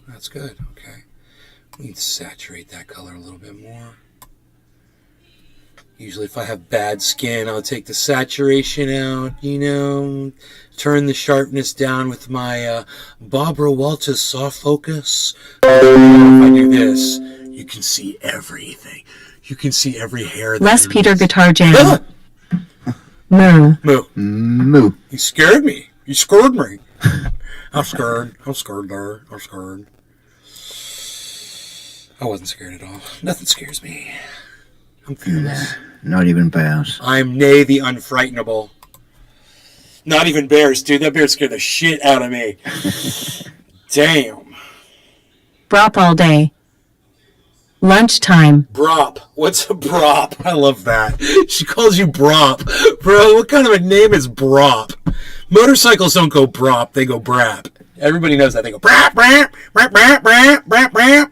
That's good. Okay. We need to saturate that color a little bit more. Usually if I have bad skin, I'll take the saturation out, turn the sharpness down with my Barbara Walters soft focus. If I do this, you can see everything. You can see every hair. Les Peter Guitar Jam. Moo. Moo. Moo. You scared me. You scared me. I'm scared. I'm scared there. I'm scared. I wasn't scared at all. Nothing scares me. I'm fearless. Not even bears. I'm Nay the Unfrightenable. Not even bears, dude. That bear scared the shit out of me. Damn. Brop all day. Lunchtime. Brop. What's a brop? I love that. She calls you brop. Bro, what kind of a name is brop? Motorcycles don't go brop, they go brap. Everybody knows that. They go brap, brap, brap, brap, brap, brap, brap.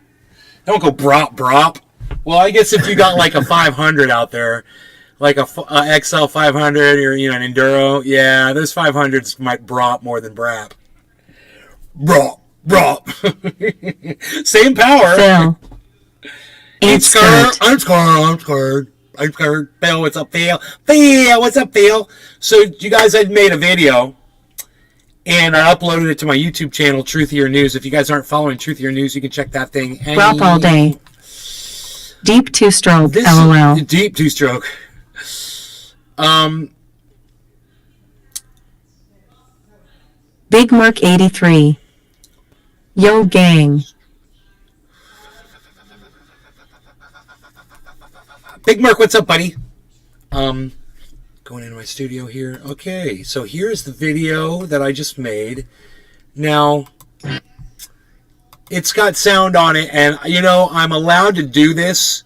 They don't go brop, brop. Well, I guess if you got like a 500 out there, like a XL 500 or, an Enduro, yeah, those 500s might brop more than brap. Brop, brop. Same power. Phil. I'm scared. I'm scared. Phil, what's up, Phil? Phil, what's up, Phil? So you guys had made a video, and I uploaded it to my YouTube channel, Truthier News. If you guys aren't following Truthier News, you can check that thing. Drop all day. Deep two-stroke, LOL. Deep two-stroke. Big Merc 83. Yo, gang. Big Merc, what's up, buddy? Going into my studio here. Okay, so here's the video that I just made. Now, it's got sound on it, and, I'm allowed to do this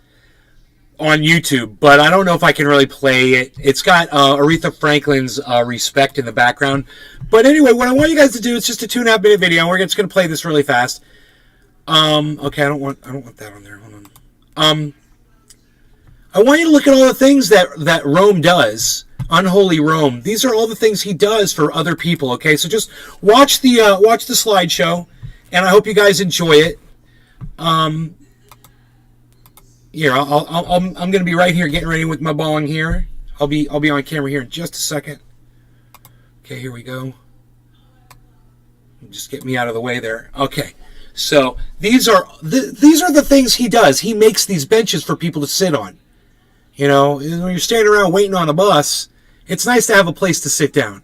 on YouTube, but I don't know if I can really play it. It's got Aretha Franklin's Respect in the background. But anyway, what I want you guys to do is just a 2.5-minute video. We're just going to play this really fast. Okay, I don't want that on there. Hold on. I want you to look at all the things that Rome does. Unholy Rome. These are all the things he does for other people. Okay, so just watch the slideshow, and I hope you guys enjoy it. Here, I'm going to be right here getting ready with my bong here. I'll be on camera here in just a second. Okay, here we go. Just get me out of the way there. Okay, so these are the things he does. He makes these benches for people to sit on. When you're standing around waiting on a bus, it's nice to have a place to sit down.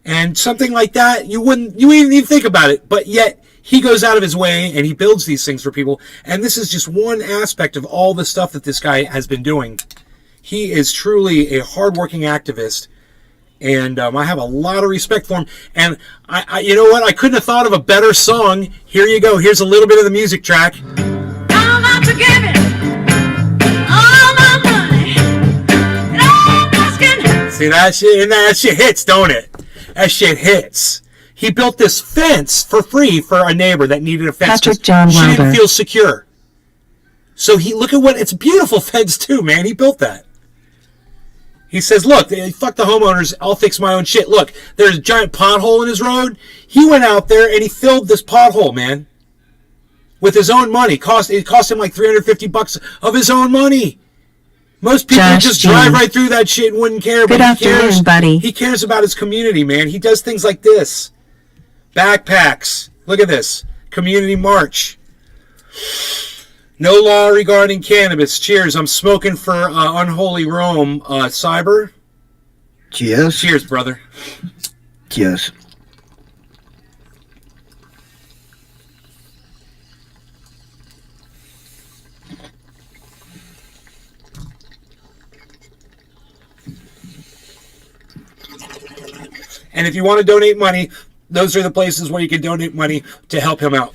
And something like that, you wouldn't even think about it, but yet he goes out of his way and he builds these things for people. And this is just one aspect of all the stuff that this guy has been doing. He is truly a hardworking activist, and I have a lot of respect for him. And I you know what? I couldn't have thought of a better song. Here you go. Here's a little bit of the music track. I'm out to give it all my money and all my skin. See that shit? And that shit hits, don't it? That shit hits. He built this fence for free for a neighbor that needed a fence. Patrick John She Wilder. didn't feel secure. So look at it's a beautiful fence too, man. He built that. He says, look, fuck the homeowners, I'll fix my own shit. Look, there's a giant pothole in his road. He went out there and he filled this pothole, man. With his own money. It cost him like $350 of his own money. Most people Josh just G. drive right through that shit and wouldn't care. Good But he afternoon, cares. buddy. He cares about his community, man. He does things like this. Backpacks. Look at this. Community march. No law regarding cannabis. Cheers. I'm smoking for Unholy Rome. Cyber. Cheers. Cheers, brother. Cheers. And if you want to donate money, those are the places where you can donate money to help him out.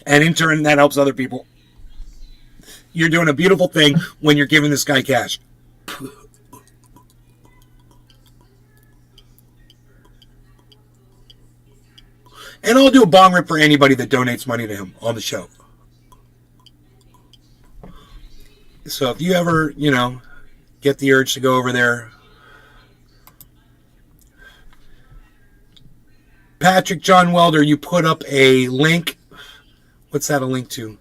And in turn, that helps other people. You're doing a beautiful thing when you're giving this guy cash. And I'll do a bong rip for anybody that donates money to him on the show. So if you ever, get the urge to go over there, Patrick John Welder, you put up a link. What's that a link to?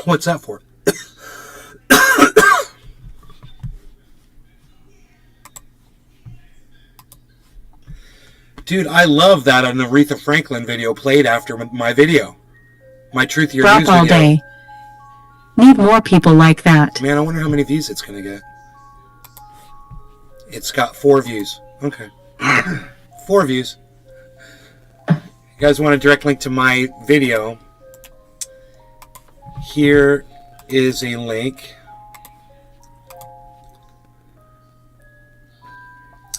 What's that for? Dude, I love that an Aretha Franklin video played after my video. My Truth Your Drop News all video. day. Need more people like that. Man, I wonder how many views it's going to get. It's got 4 views. Okay. 4 views. You guys want a direct link to my video? Here is a link.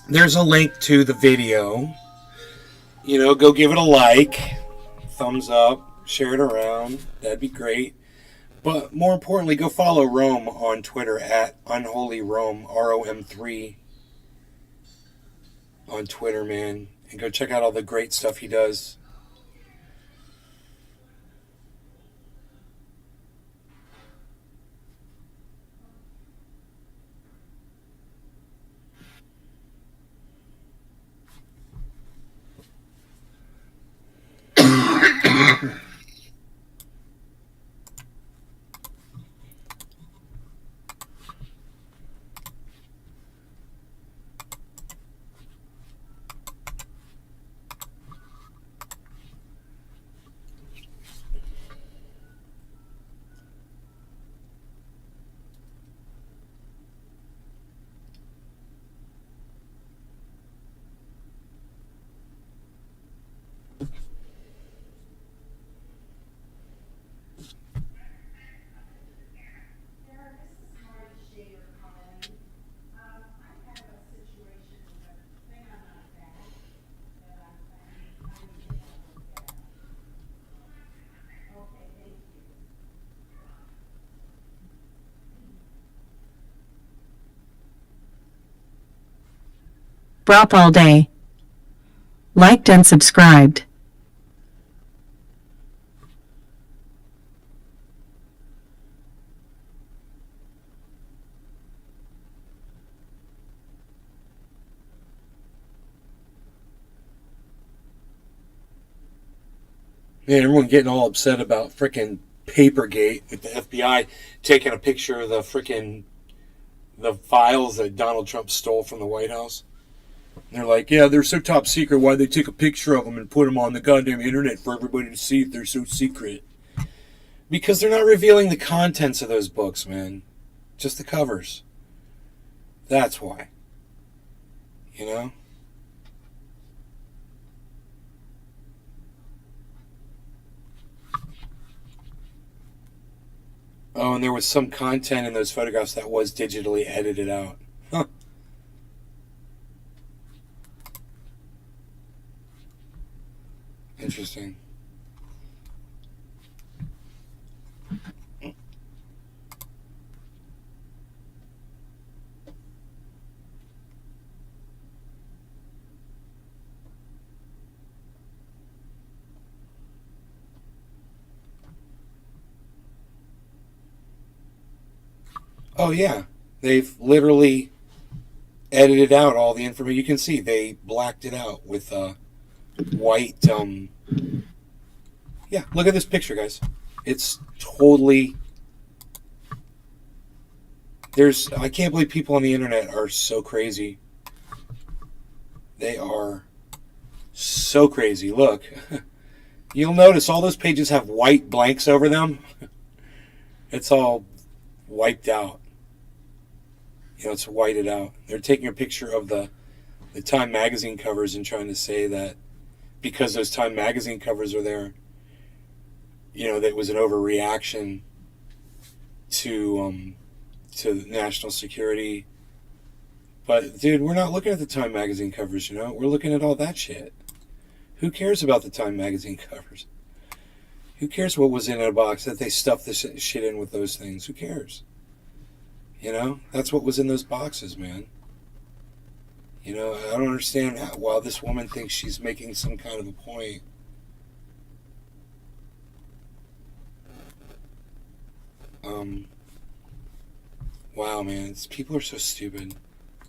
There's a link to the video. You know, go give it a like, thumbs up, share it around. That'd be great. But more importantly, go follow Rome on Twitter at UnholyRome, ROM3 on Twitter, man. And go check out all the great stuff he does. Brop all day. Liked and subscribed. Man, everyone getting all upset about frickin' Papergate with the FBI taking a picture of the files that Donald Trump stole from the White House. And they're like, yeah, they're so top secret. Why'd they take a picture of them and put them on the goddamn internet for everybody to see if they're so secret? Because they're not revealing the contents of those books, man. Just the covers. That's why. You know? Oh, and there was some content in those photographs that was digitally edited out. Huh. Interesting. Oh, yeah. They've literally edited out all the information. You can see they blacked it out with white. Yeah, look at this picture, guys. It's totally. I can't believe people on the internet are so crazy. They are so crazy. Look, you'll notice all those pages have white blanks over them. It's all wiped out. You know, it's whited out. They're taking a picture of the Time magazine covers and trying to say that because those Time magazine covers are there, you know, that was an overreaction to national security. But dude, we're not looking at the Time magazine covers, you know. We're looking at all that shit. Who cares about the Time magazine covers? Who cares what was in a box that they stuffed this shit in with those things? Who cares? You know, that's what was in those boxes, man. You know, I don't understand why this woman thinks she's making some kind of a point. Wow, man, people are so stupid.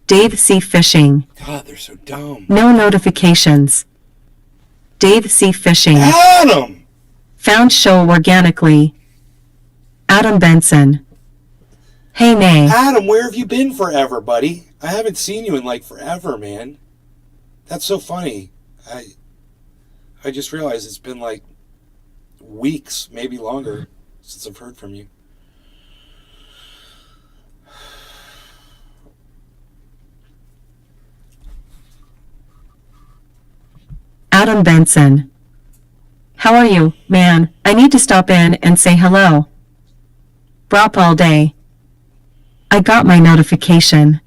Dave C. Fishing. God, they're so dumb. No notifications. Dave C. Fishing. Adam! Found show organically. Adam Benson. Hey Nay. Adam, where have you been forever, buddy? I haven't seen you in like forever, man. That's so funny. I just realized it's been like weeks, maybe longer, since I've heard from you. Adam Benson. How are you, man? I need to stop in and say hello. Brop all day. I got my notification.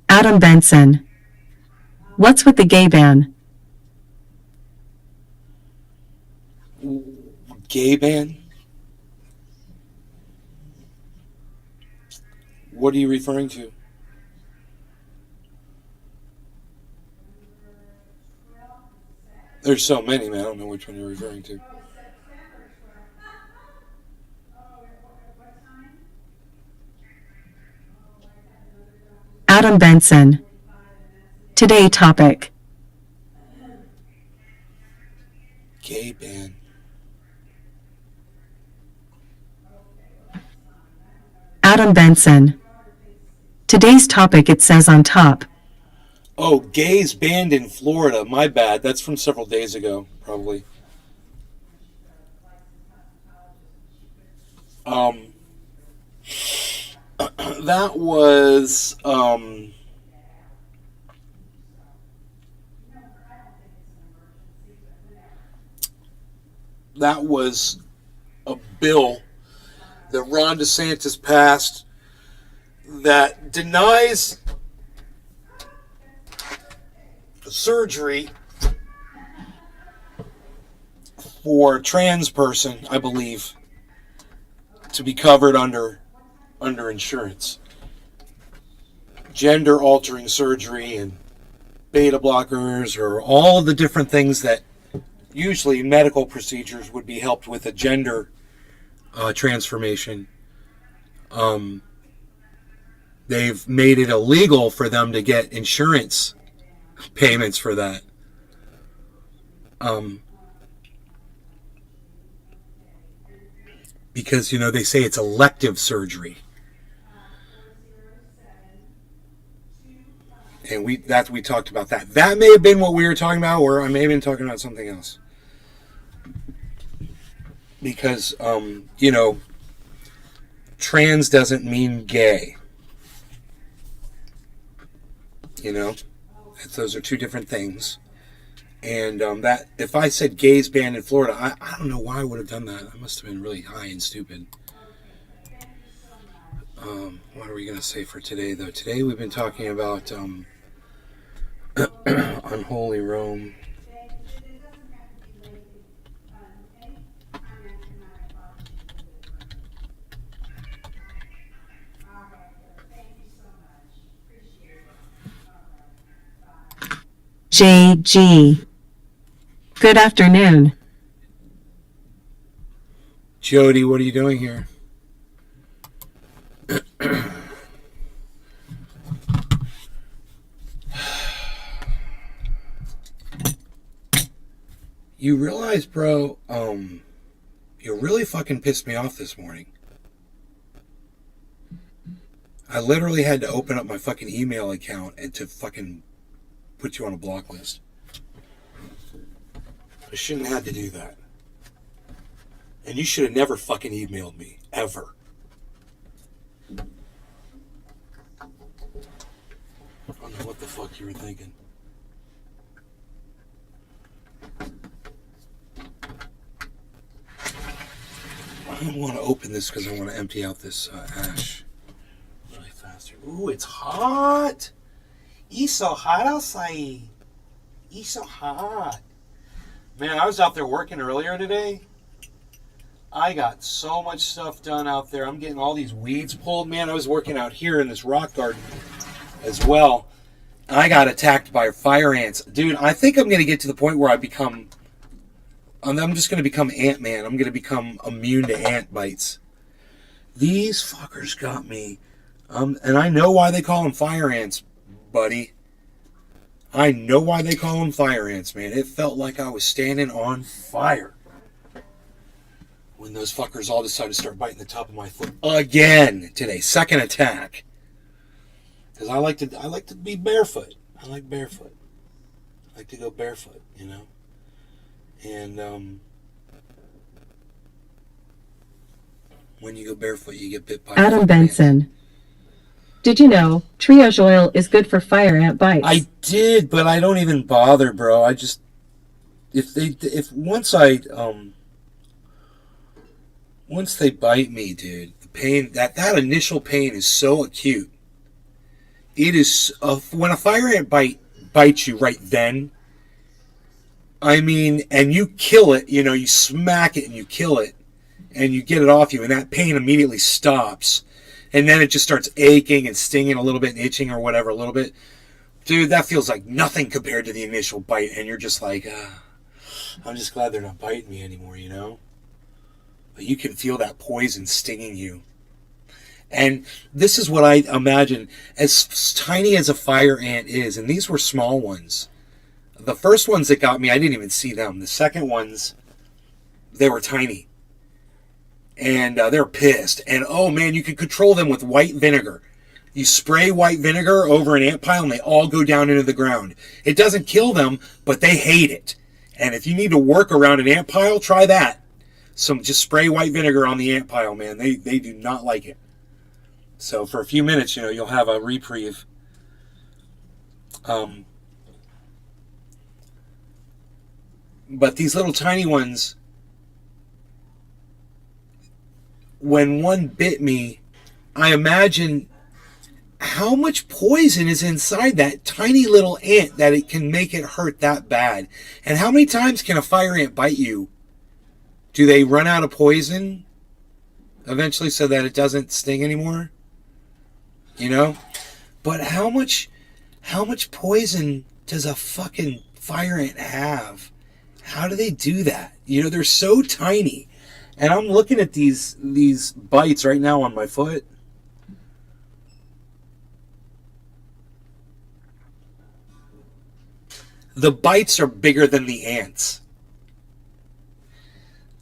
Adam Benson. What's with the gay ban? Gay ban? What are you referring to? There's so many, man. I don't know which one you're referring to. Adam Benson. Today topic. Gay ban. Adam Benson. Today's topic, it says on top. Oh, gays banned in Florida. My bad. That's from several days ago, probably. That was, that was a bill that Ron DeSantis passed that denies surgery for a trans person, I believe, to be covered under insurance. Gender altering surgery and beta blockers, or all of the different things that usually medical procedures would be helped with a gender transformation. They've made it illegal for them to get insurance payments for that. Because, you know, they say it's elective surgery. And we talked about that. That may have been what we were talking about, or I may have been talking about something else. Because, you know, trans doesn't mean gay. You know? Those are two different things. And that, if I said gays banned in Florida, I don't know why I would have done that. I must have been really high and stupid. What are we going to say for today, though? Today we've been talking about Unholy Rome. JG. Good afternoon. Jody, what are you doing here? You realize, bro, you really fucking pissed me off this morning. I literally had to open up my fucking email account and to fucking put you on a block list. I shouldn't have had to do that. And you should have never fucking emailed me. Ever. I don't know what the fuck you were thinking. I don't want to open this because I want to empty out this ash. Ooh, it's hot. It's so hot outside. It's so hot. Man, I was out there working earlier today. I got so much stuff done out there. I'm getting all these weeds pulled. Man, I was working out here in this rock garden as well. I got attacked by fire ants. Dude, I think I'm going to get to the point where I'm just going to become Ant-Man. I'm going to become immune to ant bites. These fuckers got me. And I know why they call them fire ants, buddy. I know why they call them fire ants, man. It felt like I was standing on fire when those fuckers all decided to start biting the top of my foot again today. Second attack. Because I like to be barefoot. I like barefoot. I like to go barefoot, you know. And when you go barefoot, you get bit by Adam Benson. Did you know triage oil is good for fire ant bites? I did, but I don't even bother, bro. I just once they bite me, dude, the pain that initial pain is so acute. It is when a fire ant bites you right then. I mean, and you kill it, you know, you smack it and you kill it, and you get it off you, and that pain immediately stops. And then it just starts aching and stinging a little bit and itching or whatever a little bit. Dude, that feels like nothing compared to the initial bite. And you're just like, I'm just glad they're not biting me anymore, you know? But you can feel that poison stinging you. And this is what I imagine, as tiny as a fire ant is, and these were small ones. The first ones that got me, I didn't even see them. The second ones, they were tiny. And they're pissed. And oh man, you can control them with white vinegar. You spray white vinegar over an ant pile and they all go down into the ground. It doesn't kill them, but they hate it. And if you need to work around an ant pile, try that. Just spray white vinegar on the ant pile, man. They do not like it. So for a few minutes, you know, you'll have a reprieve. But these little tiny ones, when one bit me, I imagine how much poison is inside that tiny little ant that it can make it hurt that bad. And how many times can a fire ant bite you? Do they run out of poison eventually so that it doesn't sting anymore? You know? But how much poison does a fucking fire ant have? How do they do that? You know, they're so tiny. And I'm looking at these bites right now on my foot. The bites are bigger than the ants.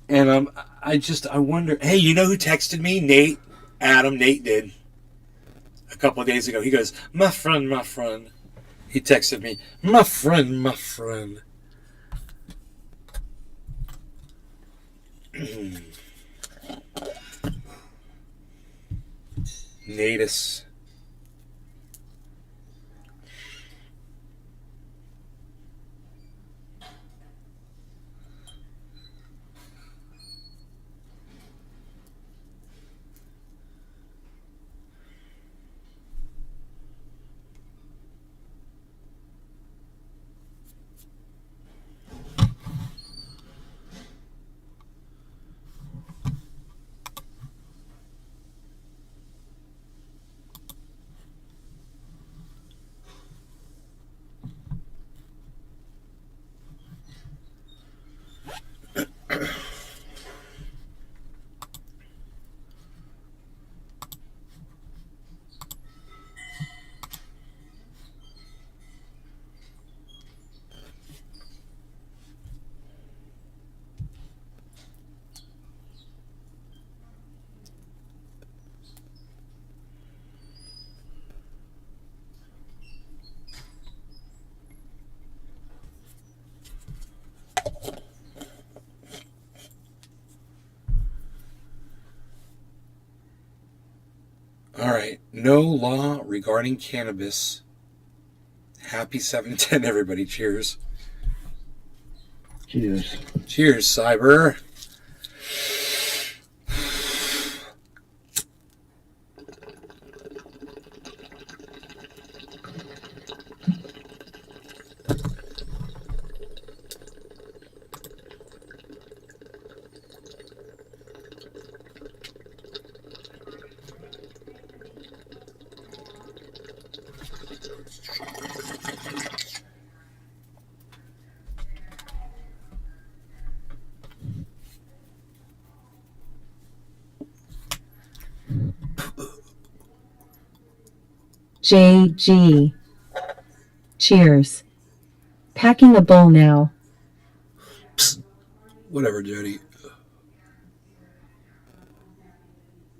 And I wonder, hey, you know who texted me? Nate did. A couple of days ago. He goes, my friend. He texted me, my friend. Natus. All right, no law regarding cannabis. Happy 7/10, everybody. Cheers. Cheers. Cheers, Cyber. JG. Cheers. Packing a bowl now. Whatever, Jody.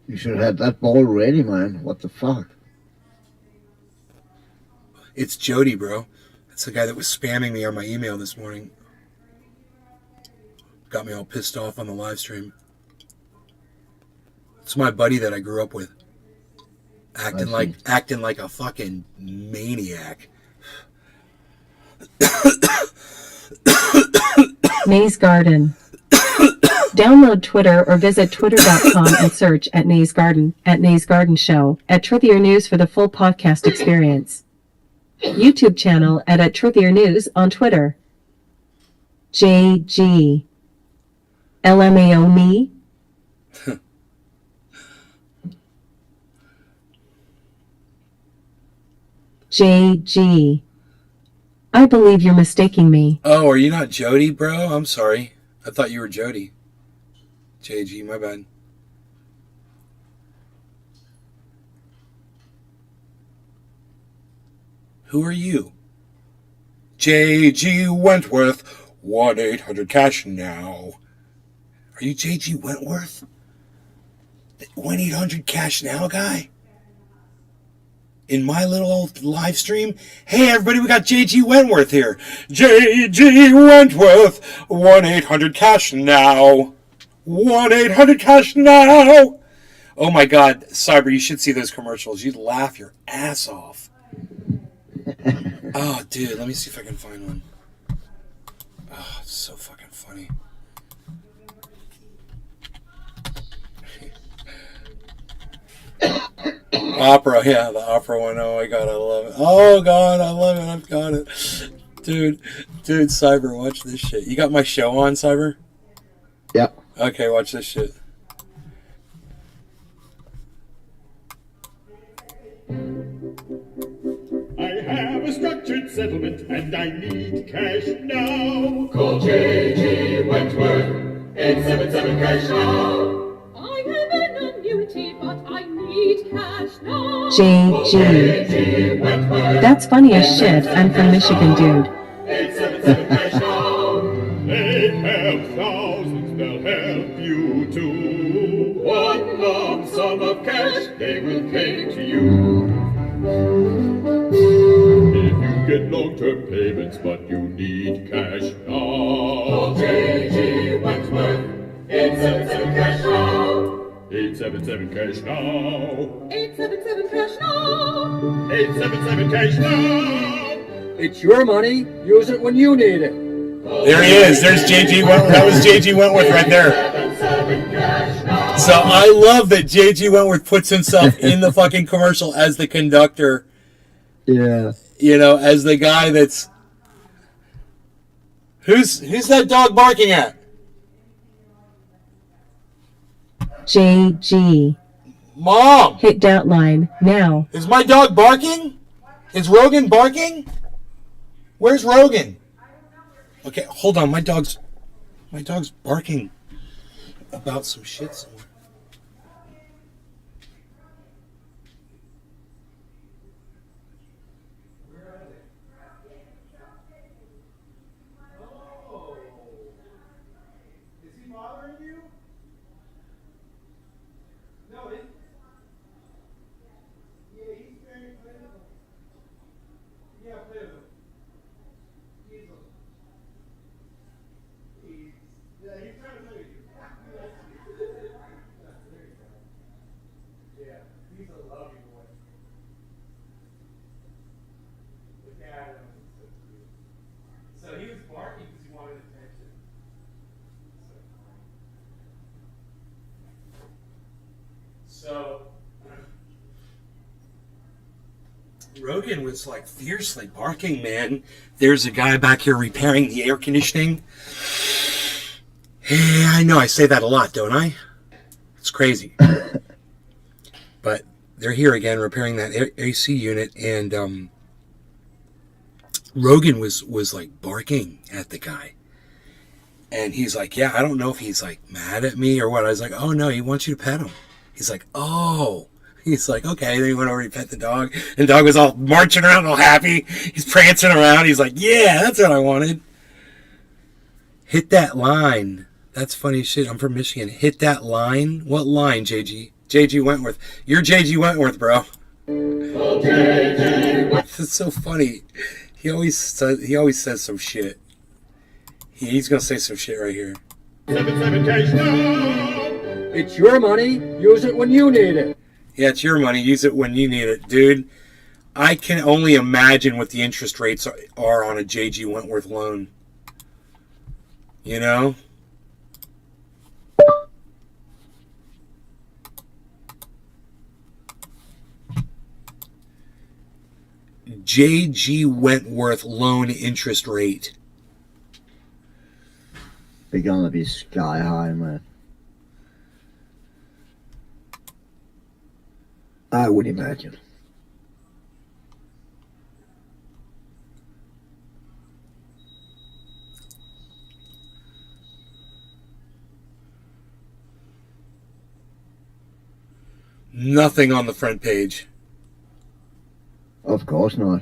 You should have had that ball ready, man. What the fuck? It's Jody, bro. That's the guy that was spamming me on my email this morning. Got me all pissed off on the live stream. It's my buddy that I grew up with. Acting like a fucking maniac. Nays Garden. Download Twitter or visit twitter.com and search at Nays Garden, at Nays Garden Show, at Truthier News for the full podcast experience. YouTube channel at Truthier News on Twitter. JG. LMAO me? JG. I believe you're mistaking me. Oh, are you not Jody, bro? I'm sorry. I thought you were Jody. JG, my bad. Who are you? JG Wentworth, 1-800-CASH now. Are you JG Wentworth? The 1-800-CASH now guy? In my little live stream? Hey everybody, we got JG Wentworth here. JG Wentworth, 1-800-CASH now. 1-800-CASH now. Oh my God, Cyber, you should see those commercials. You'd laugh your ass off. Oh, dude, let me see if I can find one. Oh, it's so fucking funny. Opera, yeah, the opera one. Oh my God, I love it. Oh God, I love it. I've got it. Dude, Cyber, watch this shit. You got my show on, Cyber? Yep. Okay, watch this shit. I have a structured settlement and I need cash now. Call J.G. Wentworth, 877 cash now. I have an annuity, but I need cash now. JG. J.G. Wentworth, That's funny as shit. I'm from Michigan, dude. 877 cash now. They have thousands, they'll help you too. One lump sum of cash they will pay to you. If you get long-term payments but you need cash now, call J.G. Wentworth, 877 cash now. 877 cash now. 877 cash now. 877 cash now. It's your money. Use it when you need it. There he is. There's JG Wentworth. That was JG Wentworth right there. So I love that JG Wentworth puts himself in the fucking commercial as the conductor. Yeah. You know, as the guy that's... Who's that dog barking at? JG. Mom! Hit that line now. Is my dog barking? Is Rogan barking? Where's Rogan? Okay, hold on. My dog's barking about some shit somewhere. Is he bothering you? No, yeah, he's very playful. Yeah, playful. Yeah, he's trying to play with you. Yeah, he's a loving boy. Look at him. So he was barking because he wanted attention. So Rogan was like fiercely barking, man. There's a guy back here repairing the air conditioning. Hey, I know I say that a lot, don't I? It's crazy. But they're here again repairing that AC unit, and Rogan was like barking at the guy. And he's like, yeah, I don't know if he's like mad at me or what. I was like, oh no, he wants you to pet him. He's like, oh. He's like, okay. Then he went over and pet the dog. And the dog was all marching around, all happy. He's prancing around. He's like, yeah, that's what I wanted. Hit that line. That's funny as shit. I'm from Michigan. Hit that line. What line, JG? JG Wentworth. You're JG Wentworth, bro. It's so funny. He always says some shit. He's gonna say some shit right here. 77 cash now. It's your money. Use it when you need it. Yeah, it's your money. Use it when you need it, dude. I can only imagine what the interest rates are on a JG Wentworth loan. You know? JG Wentworth loan interest rate. They're gonna be sky high, man. I would imagine. Nothing on the front page. Of course not.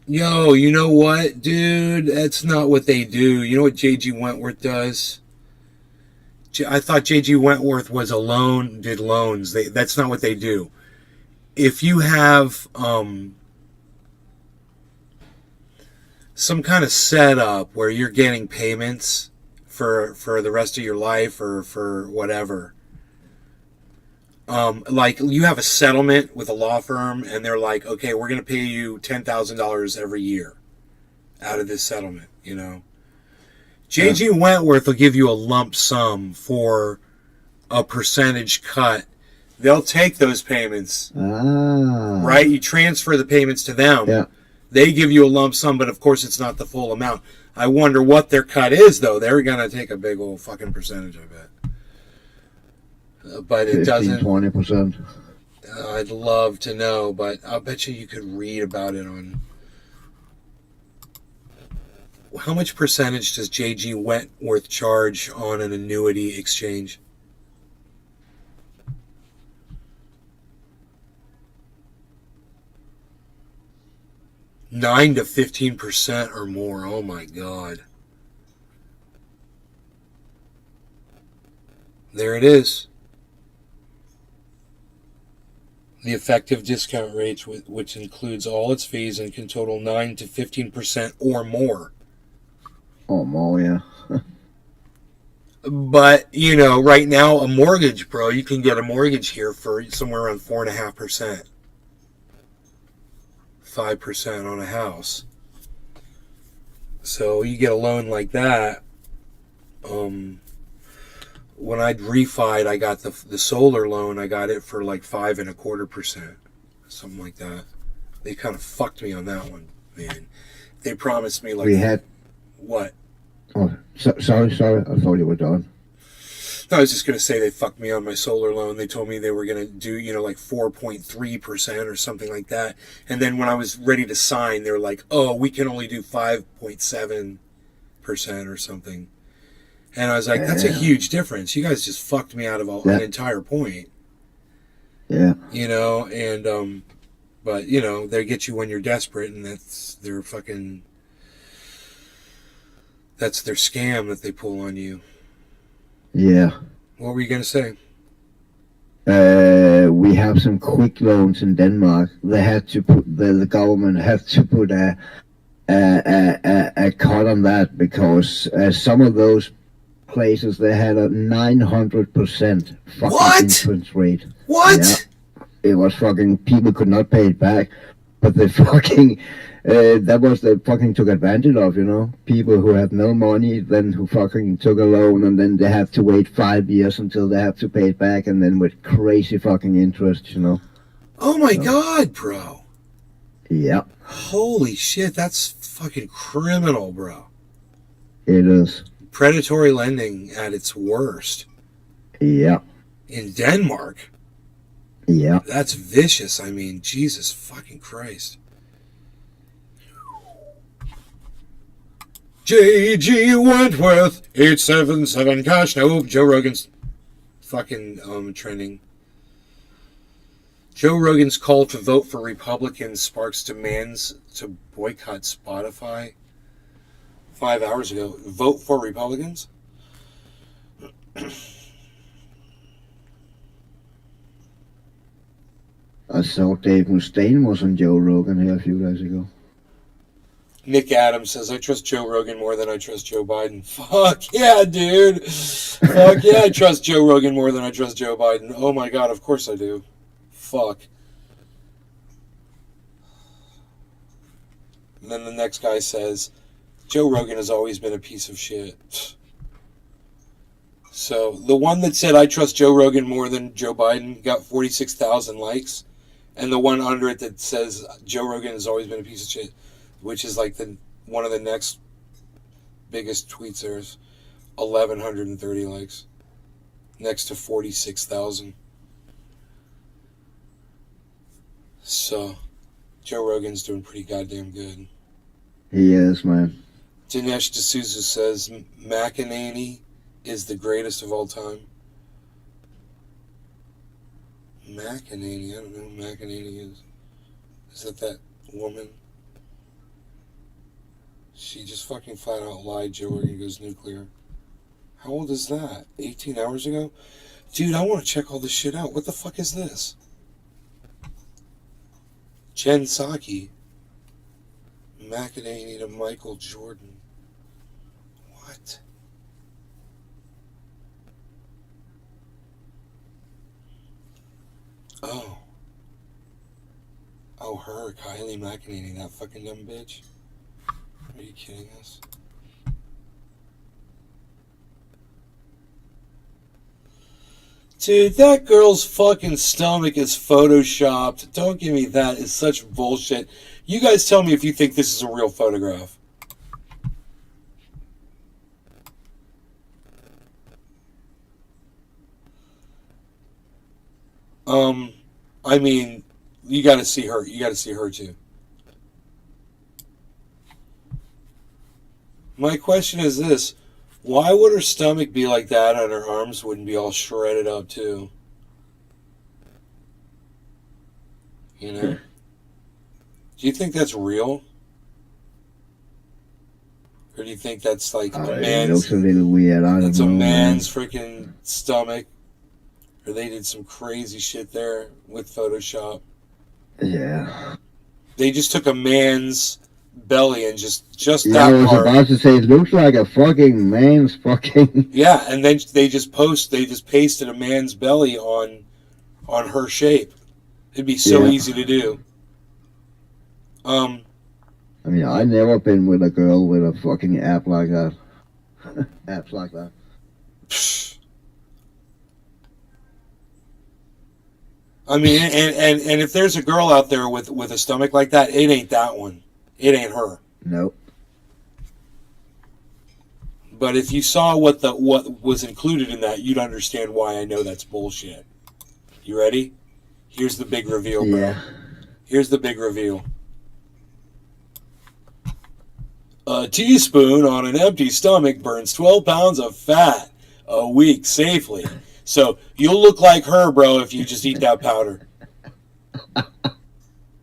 Yo, you know what, dude? That's not what they do. You know what JG Wentworth does? I thought JG Wentworth was did loans. That's not what they do. If you have some kind of setup where you're getting payments for the rest of your life or for whatever, like you have a settlement with a law firm and they're like, okay, we're going to pay you $10,000 every year out of this settlement, you know. JG Wentworth will give you a lump sum for a percentage cut. They'll take those payments, right? You transfer the payments to them. Yeah. They give you a lump sum, but of course it's not the full amount. I wonder what their cut is, though. They're going to take a big old fucking percentage, I bet. But it 15, doesn't. 20%. I'd love to know, but I'll bet you could read about it on. How much percentage does JG Wentworth charge on an annuity exchange? $9 to 15% or more. Oh my God. There it is. The effective discount rate, which includes all its fees and can total 9 to 15% or more. Oh, more, yeah. But, you know, right now, a mortgage, bro, you can get a mortgage here for somewhere around 4.5%. 5% on a house. So you get a loan like that. When I'd refied, I got the solar loan. I got it for like 5.25%, something like that. They kind of fucked me on that one, man. They promised me like We had... what? Oh, sorry. I thought you were done. I was just going to say they fucked me on my solar loan. They told me they were going to do, you know, like 4.3% or something like that. And then when I was ready to sign, they were like, oh, we can only do 5.7% or something. And I was like, that's a huge difference. You guys just fucked me out of an entire point. Yeah. You know, and, but, you know, they get you when you're desperate, and that's their fucking, that's their scam that they pull on you. Yeah. What were you going to say? We have some quick loans in Denmark. They had to put the government had to put a cut on that because some of those places they had a 900% fucking interest rate. What? Yeah. It was fucking people could not pay it back, but they fucking they fucking took advantage of, you know, people who had no money, then who fucking took a loan, and then they have to wait 5 years until they have to pay it back, and then with crazy fucking interest, you know. Oh my God, bro. Yeah. Holy shit, that's fucking criminal, bro. It is. Predatory lending at its worst. Yeah. In Denmark. Yeah. That's vicious. I mean, Jesus fucking Christ. J.G. Wentworth, 877 cash. No, Joe Rogan's fucking trending. Joe Rogan's call to vote for Republicans sparks demands to boycott Spotify. 5 hours ago. Vote for Republicans? I saw Dave Mustaine was on Joe Rogan here a few days ago. Nick Adams says, I trust Joe Rogan more than I trust Joe Biden. Fuck yeah, dude. Fuck yeah, I trust Joe Rogan more than I trust Joe Biden. Oh my God, of course I do. Fuck. And then the next guy says, Joe Rogan has always been a piece of shit. So the one that said, I trust Joe Rogan more than Joe Biden got 46,000 likes. And the one under it that says, Joe Rogan has always been a piece of shit, which is like one of the next biggest tweets, there's 1,130 likes, next to 46,000. So, Joe Rogan's doing pretty goddamn good. He is, man. Dinesh D'Souza says, McEnany is the greatest of all time. McEnany, I don't know who McEnany is. Is that woman? She just fucking flat out lied Joe Rogan goes nuclear. How old is that? 18 hours ago? Dude, I want to check all this shit out. What the fuck is this? Jen Psaki. McEnany to Michael Jordan. What? Oh. Oh, her, Kylie McEnany, that fucking dumb bitch. Are you kidding us? Dude, that girl's fucking stomach is photoshopped. Don't give me that. It's such bullshit. You guys tell me if you think this is a real photograph. I mean, you gotta see her. You gotta see her too. My question is this. Why would her stomach be like that and her arms wouldn't be all shredded up too? You know? Do you think that's real? Or do you think that's like a It man's... looks a little weird. I don't know. It's a man. man's freaking stomach? Or they did some crazy shit there with Photoshop? Yeah. They just took a man's belly and just Yeah, that I was part. about to say, it looks like a fucking man's fucking... Yeah, and then they just pasted a man's belly on her shape. It'd be so Yeah. easy to do. I mean, I've never been with a girl with a fucking app like that. Apps like that. I mean, and if there's a girl out there with a stomach like that, it ain't that one. It ain't her. Nope. But if you saw what was included in that, you'd understand why I know that's bullshit. You ready? Here's the big reveal, bro. Yeah. Here's the big reveal. A teaspoon on an empty stomach burns 12 pounds of fat a week safely. So you'll look like her, bro, if you just eat that powder.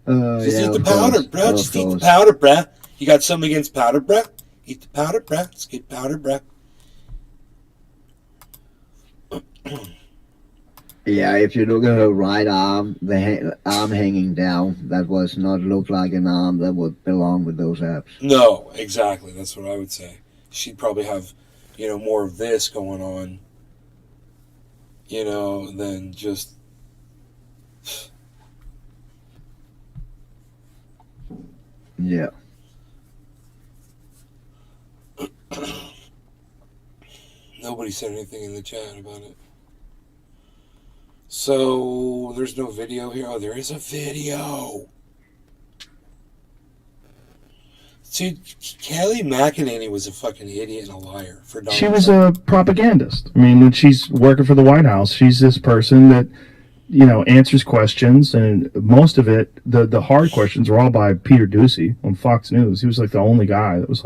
Just eat the powder, bro. Just eat the powder, bruh. You got something against powder, bruh? Eat the powder, bruh. Let's get powder, bruh. Yeah, if you look at her right arm, the arm hanging down, that was not look like an arm that would belong with those apps. No, exactly. That's what I would say. She'd probably have, more of this going on, than just... Yeah. Nobody said anything in the chat about it. So, there's no video here. Oh, there is a video. Dude, Kelly McEnany was a fucking idiot and a liar for Donald She was Trump. a propagandist. I mean, when she's working for the White House, she's this person that, answers questions, and most of it, the hard questions, were all by Peter Ducey on Fox News. He was like the only guy that was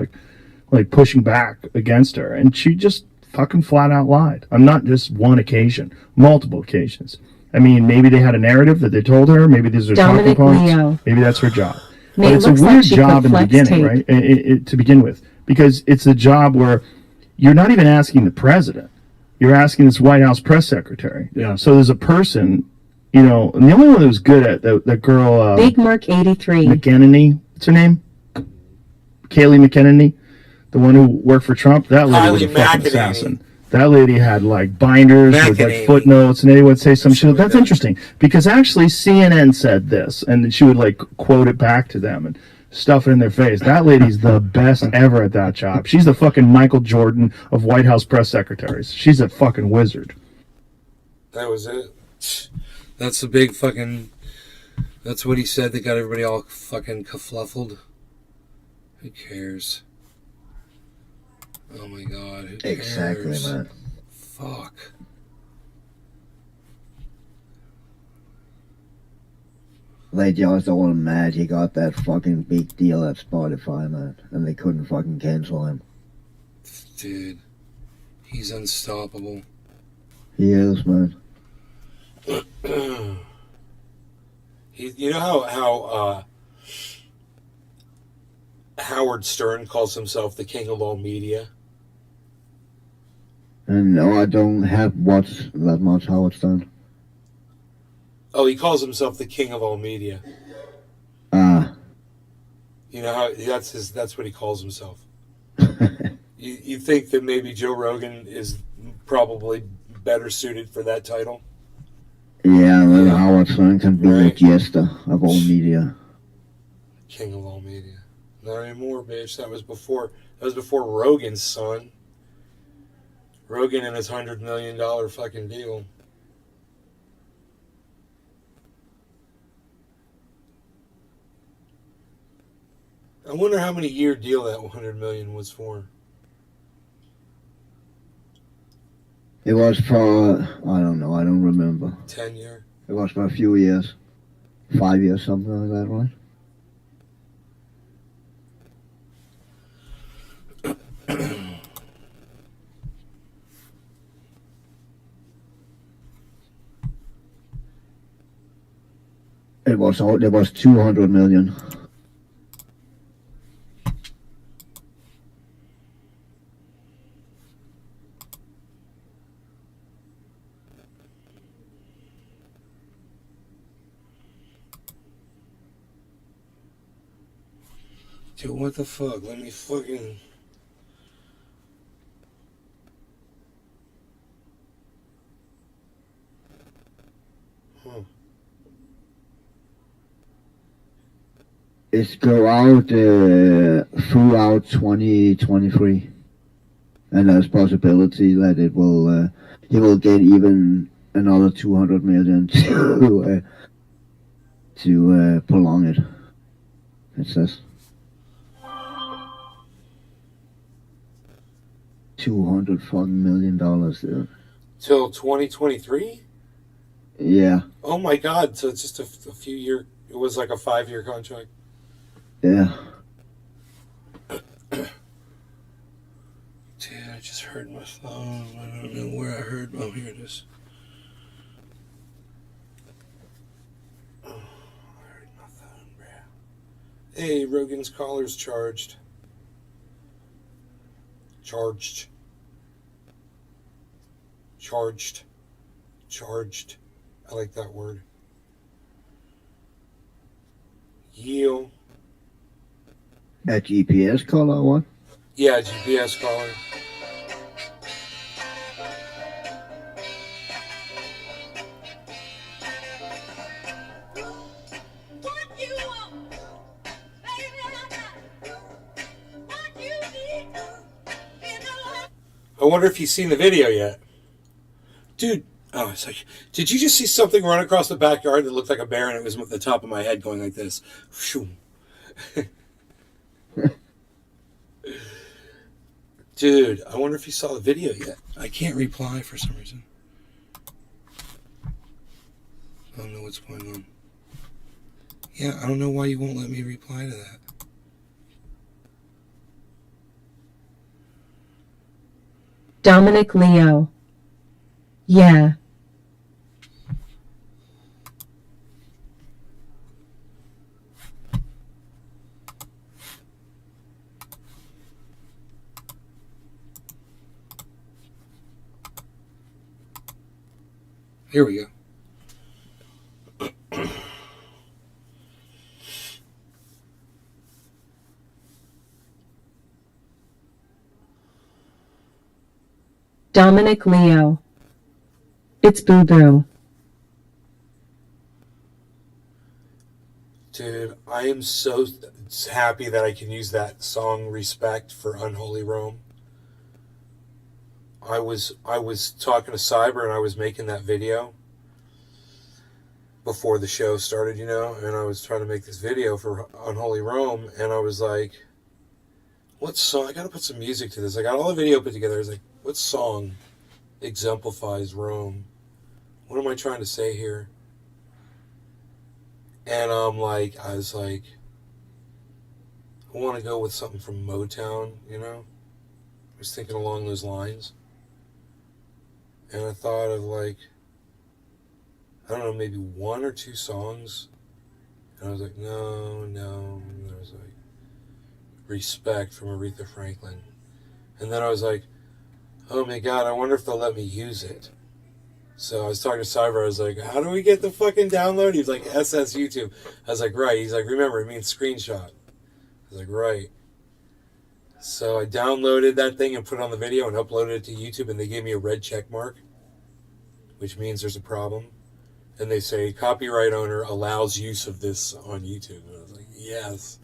like pushing back against her, and she just fucking flat out lied on not just one occasion, multiple occasions. I mean, maybe they had a narrative that they told her. Maybe these are talking Dominic points. Leo. Maybe that's her job. May But it's a looks like weird she job could in the flex beginning, tape. right? To begin with, because it's a job where you're not even asking the president. You're asking this White House press secretary. Yeah. So there's a person, and the only one that was good at that girl, Big Merc 83. McEnany. What's her name? Kayleigh McEnany, the one who worked for Trump. That lady was a Kylie fucking McEnany. assassin. That lady had like binders with like McEnany. footnotes, and they would say some shit. Something That's like that. interesting because actually CNN said this, and then she would like quote it back to them and stuff it in their face. That lady's the best ever at that job. She's the fucking Michael Jordan of White House press secretaries. She's a fucking wizard. That was it. That's the big fucking. That's what he said that got everybody all fucking kerfluffled. Who cares? Oh my god, who cares? Exactly, man. Fuck. They just all mad he got that fucking big deal at Spotify, man. And they couldn't fucking cancel him. Dude. He's unstoppable. He is, man. You know how Howard Stern calls himself the king of all media? And no, I don't have watched that much Howard Stern. Oh, he calls himself the king of all media. You know how that's what he calls himself. You think that maybe Joe Rogan is probably better suited for that title? Yeah, well, Howard Stern can be Right. the jester of all media. King of all media. Not anymore, bitch. That was before Rogan's son. Rogan and his $100 million fucking deal. I wonder how many year deal that 100 million was for. It was for, I don't know, I don't remember. 10 year. It was for a few years. 5 years, something like that, right? It was 200 million. Dude, what the fuck? Let me fucking. Huh. It's go out throughout 2023, and there's possibility that it will he will get even another 200 million to prolong it. It says 200 fucking million dollars, dude. Till 2023? Yeah, Oh my god, so it's just a few year. It was like a 5-year contract. yeah. Dude, I just heard my phone. I don't know where I heard. Oh, here it is. Oh, I heard my phone, bruh. Hey, Rogan's collar's charged. Charged. Charged. Charged. I like that word. Yield. At GPS color one. Yeah, GPS collar. What you want, baby, I got what you need. You know I wonder if you've seen the video yet. Dude, oh, it's like, did you just see something run across the backyard that looked like a bear and it was at the top of my head going like this? Shoo. Dude, I wonder if you saw the video yet. I can't reply for some reason. I don't know what's going on. Yeah, I don't know why you won't let me reply to that. Dominic Leo. Yeah. Here we go. Dominic Leo. It's Boo Boo. Dude, I am so happy that I can use that song Respect for Unholy Rome. I was talking to Cyber and I was making that video before the show started, and I was trying to make this video for Unholy Rome, and I was like, what song? I gotta put some music to this. I got all the video put together. I was like, what song exemplifies Rome? What am I trying to say here? And I was like, I want to go with something from Motown, I was thinking along those lines. And I thought of I don't know, maybe one or two songs. And I was like, no. And I was like, Respect from Aretha Franklin. And then I was like, oh my God, I wonder if they'll let me use it. So I was talking to Cyber, I was like, how do we get the fucking download? He was like, SS YouTube. I was like, right. He's like, remember, it means screenshot. I was like, right. So I downloaded that thing and put it on the video and uploaded it to YouTube, and they gave me a red check mark, which means there's a problem. And they say, copyright owner allows use of this on YouTube. And I was like, yes.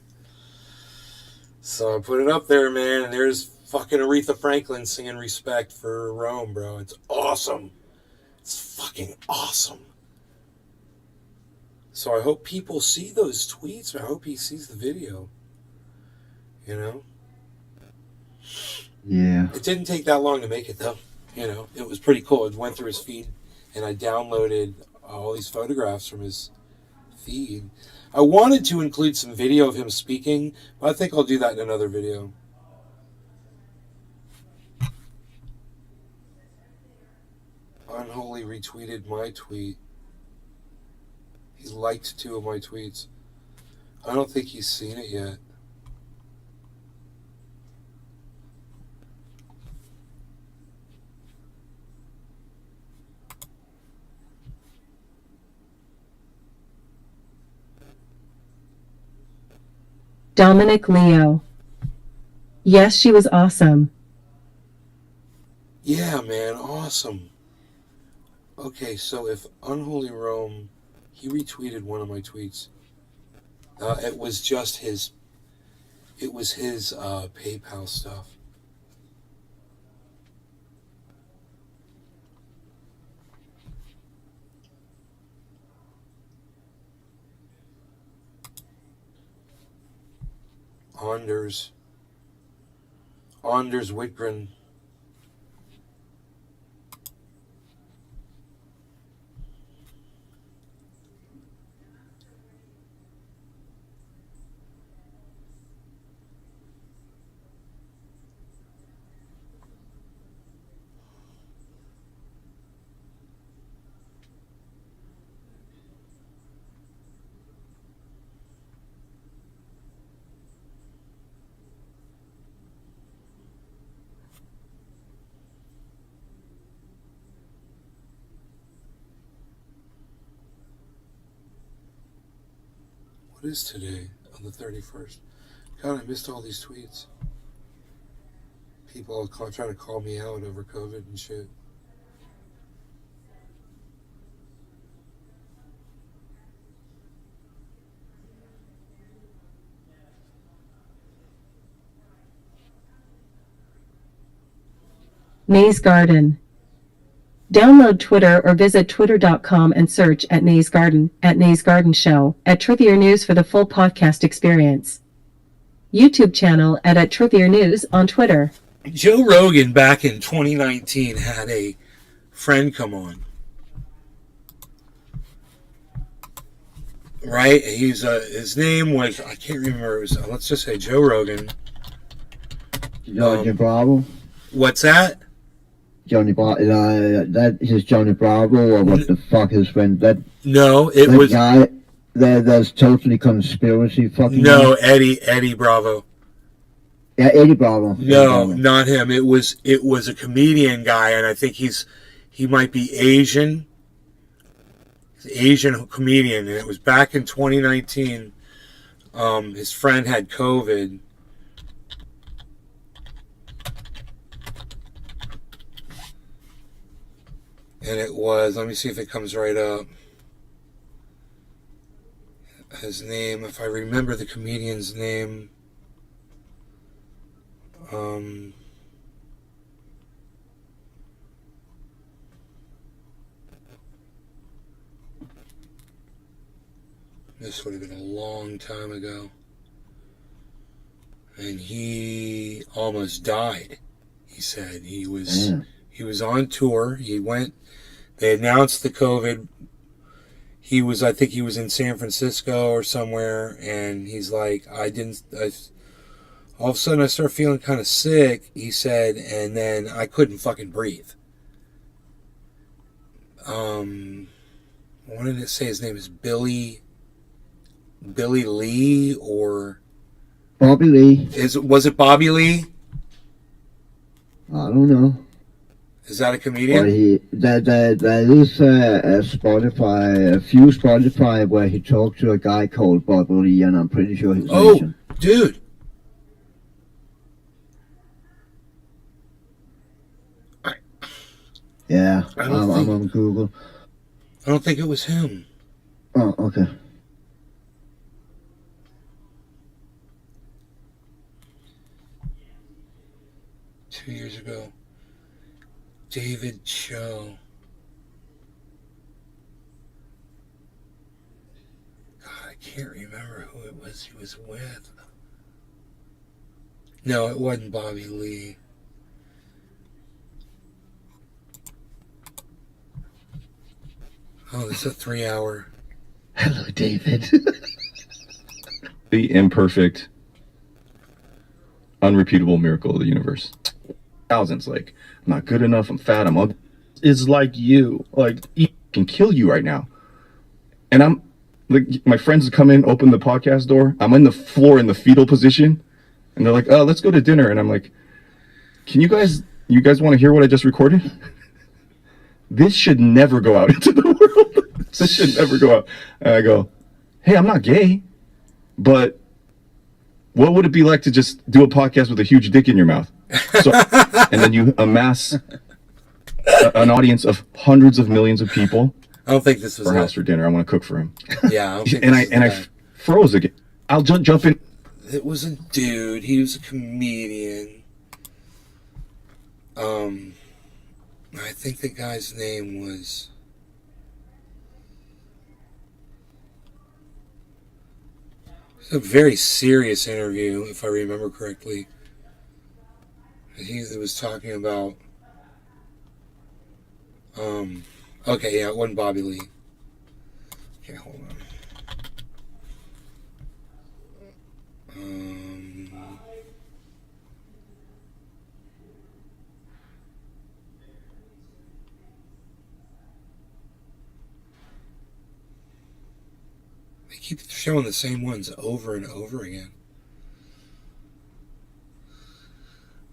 So I put it up there, man, and there's fucking Aretha Franklin singing Respect for Rome, bro. It's awesome. It's fucking awesome. So I hope people see those tweets. I hope he sees the video. Yeah. It didn't take that long to make it, though. It was pretty cool. It went through his feed, and I downloaded all these photographs from his feed. I wanted to include some video of him speaking, but I think I'll do that in another video. Unholy retweeted my tweet. He liked 2 of my tweets. I don't think he's seen it yet. Dominic Leo. Yes, she was awesome. Yeah, man, awesome. Okay, so if Unholy Rome, he retweeted one of my tweets. It was just his PayPal stuff. Anders Whitgren. What is today? On the 31st. God, I missed all these tweets. People trying to call me out over COVID and shit. Nays Garden. Download Twitter or visit twitter.com and search at Nays Garden, at Nays Garden Show, at Trivia News for the full podcast experience. YouTube channel at Trivia News on Twitter. Joe Rogan back in 2019 had a friend come on. right? He's his name was, I can't remember. It was, let's just say Joe Rogan. Johnny Bravo. What's that? Johnny Bravo. That is Johnny Bravo, or what the fuck his friend? No, it that was guy. That's totally conspiracy fucking. no Eddie Bravo. Yeah, Eddie Bravo. No, not him. It was a comedian guy, and I think he might be Asian. He's an Asian comedian, and it was back in 2019. His friend had COVID. And it was, let me see if it comes right up. His name, if I remember the comedian's name. This would have been a long time ago. And he almost died. He said he was on tour. They announced the COVID. I think he was in San Francisco or somewhere, and he's like, all of a sudden I started feeling kind of sick, he said, and then I couldn't fucking breathe. I wanted to say his name is Billy Lee, or Bobby Lee. Was it Bobby Lee? I don't know. Is that a comedian? There is a few Spotify where he talked to a guy called Bobby Lee, and I'm pretty sure he's Asian. Dude. Yeah, I'm on Google. I don't think it was him. Oh, okay. Two years ago. David Cho. God, I can't remember who it was he was with. No, it wasn't Bobby Lee. Oh, this is a 3-hour. Hello, David. The imperfect, unrepeatable miracle of the universe. Thousands, like, I'm not good enough, I'm fat, I'm ugly. Is like you. Like, He can kill you right now. And I'm, like, my friends come in, open the podcast door. I'm on the floor in the fetal position. And they're like, oh, let's go to dinner. And I'm like, you guys want to hear what I just recorded? This should never go out into the world. This should never go out. And I go, hey, I'm not gay, but what would it be like to just do a podcast with a huge dick in your mouth? So, and then you amass an audience of hundreds of millions of people. I don't think this was for house for dinner. I want to cook for him. Yeah, I don't think I froze again. I'll jump in. It was a dude. He was a comedian. I think the guy's name was. It was a very serious interview, if I remember correctly. He was talking about. Okay, yeah, it wasn't Bobby Lee. Okay, hold on. They keep showing the same ones over and over again.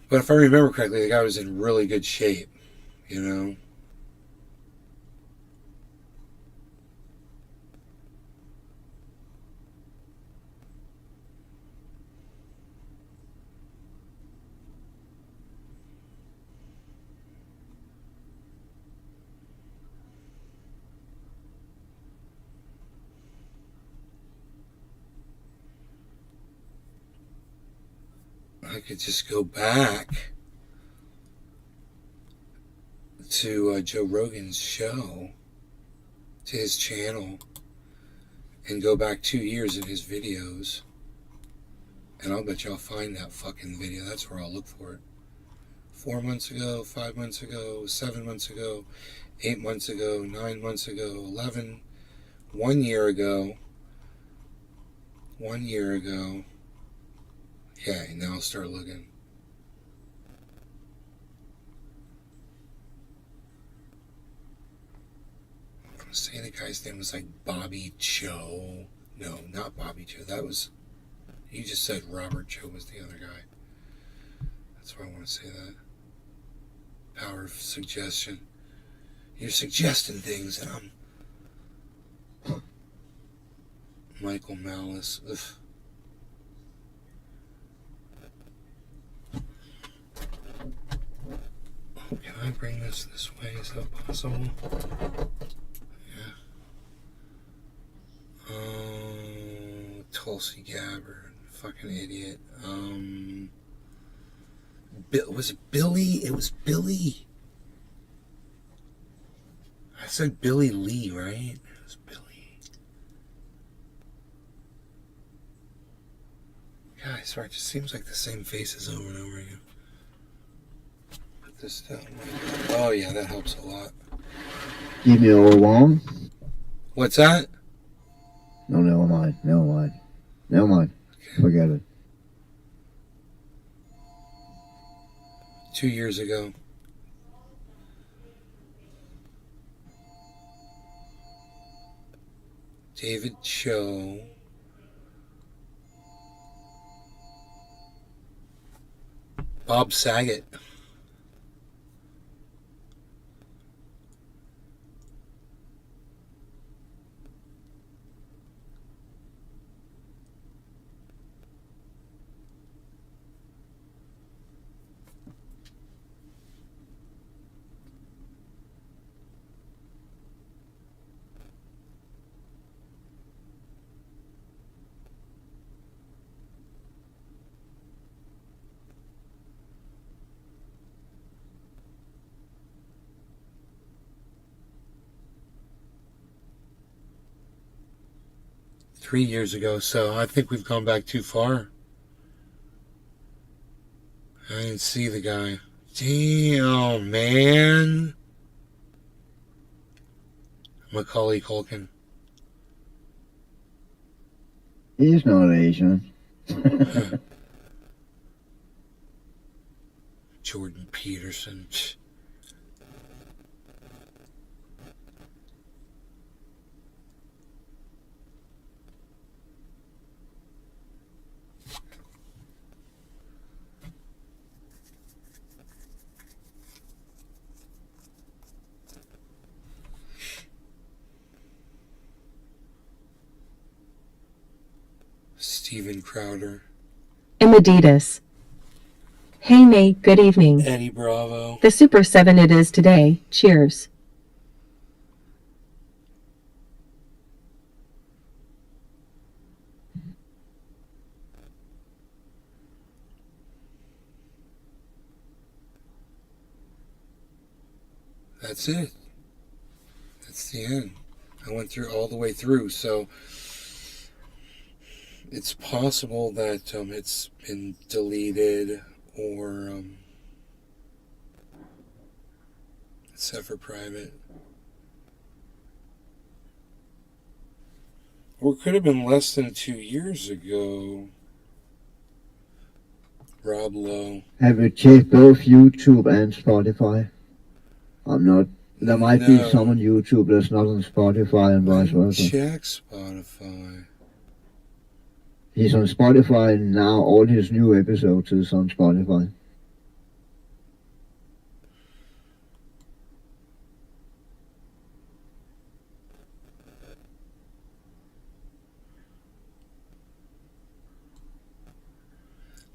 But if I remember correctly, the guy was in really good shape, you know? I could just go back to Joe Rogan's show, to his channel, and go back 2 years in his videos, and I'll bet you I'll find that fucking video. That's where I'll look for it. 4 months ago, 5 months ago, 7 months ago, 8 months ago, 9 months ago, 11, 1 year ago, 1 year ago. Okay, now I'll start looking. I'm gonna say the guy's name was like Bobby Joe. No, not Bobby Joe. That was. You just said Robert Joe was the other guy. That's why I want to say that. Power of suggestion. You're suggesting things, and I'm Michael Malice. Ugh. Oh, can I bring this way? Is that possible? Yeah. Oh, Tulsi Gabbard. Fucking idiot. Was it Billy? It was Billy. I said Billy Lee, right? It was Billy. God, I swear, it just seems like the same faces over and over again. Put this down. Oh, yeah, that helps a lot. Give me all one. What's that? No, never mind. Never mind. Never mind. Forget it. 2 years ago. David Cho. Bob Saget. Three years ago, so I think we've gone back too far. I didn't see the guy. Damn, man. Macaulay Culkin. He's not Asian. Jordan Peterson. Steven Crowder. Imaditas. Hey Nate, good evening. Eddie Bravo. The Super 7 it is today, cheers. That's it. That's the end. I went through all the way through, so it's possible that it's been deleted or set for private. Or it could have been less than 2 years ago. Rob Lowe. Have you checked both YouTube and Spotify? I'm not. There might be No. some on YouTube that's not on Spotify and vice versa. Check Spotify. He's on Spotify now. All his new episodes is on Spotify.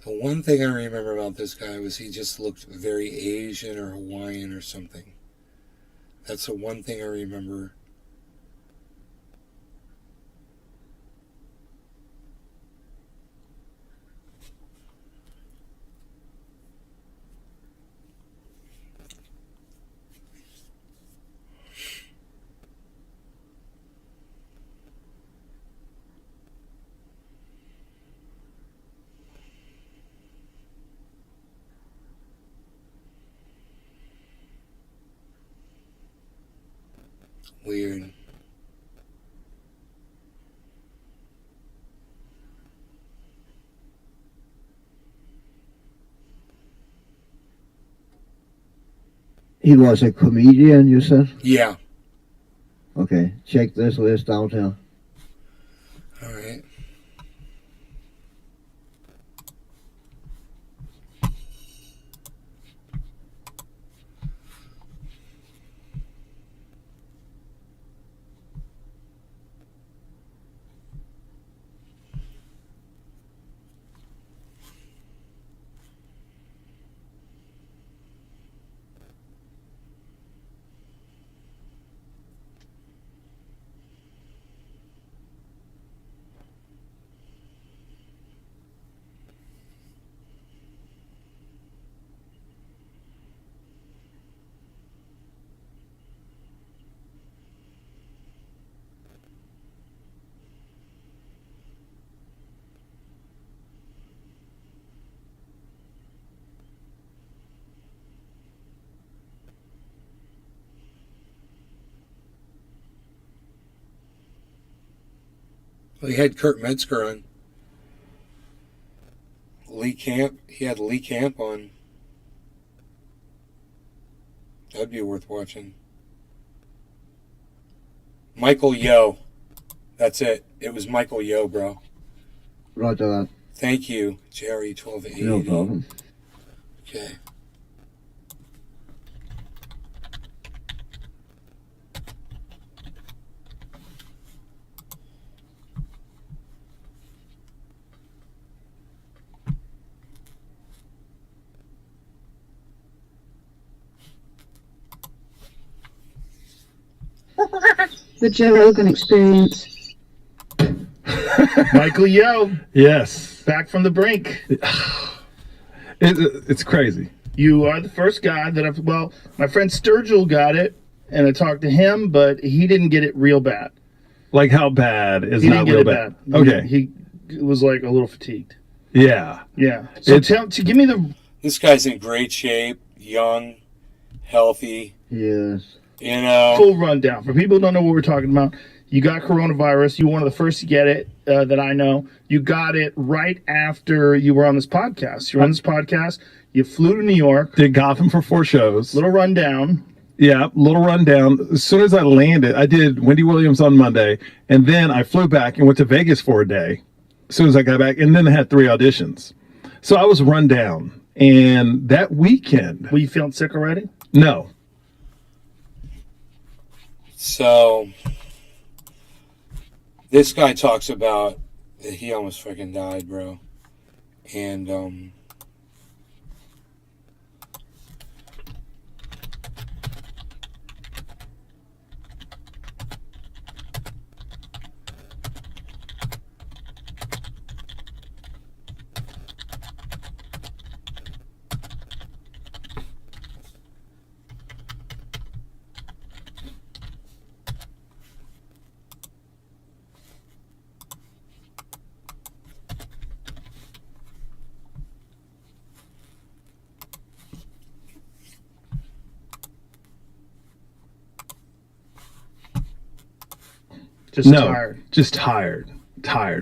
The one thing I remember about this guy was he just looked very Asian or Hawaiian or something. That's the one thing I remember. Weird. He was a comedian, you said? Yeah. Okay, check this list out here. All right. Well, he had Kurt Metzger on. Lee Camp. He had Lee Camp on. That'd be worth watching. Michael Yo. That's it. It was Michael Yo, bro. Roger that. Thank you, Jerry 1280. No problem. Okay. The Joe Rogan Experience. Michael Yo, Yes. back from the brink. It's crazy. You are the first guy that I've, well, my friend Sturgill got it, and I talked to him, but he didn't get it real bad. Like, how bad is He not didn't get real it bad? bad. Okay. He was like a little fatigued. Yeah. Yeah. So It's- give me the, This guy's in great shape, young, healthy. Yes. You know, full rundown. For people who don't know what we're talking about, you got coronavirus. You were one of the first to get it that I know. You got it right after you were on this podcast. You were on this podcast. You flew to New York. Did Gotham for 4 shows. Little rundown. Yeah, little rundown. As soon as I landed, I did Wendy Williams on Monday, and then I flew back and went to Vegas for a day. As soon as I got back, and then I had 3 auditions. So I was run down. And that weekend, Were you feeling sick already? no. so this guy talks about that he almost fucking died, bro. And Just No, tired. just tired.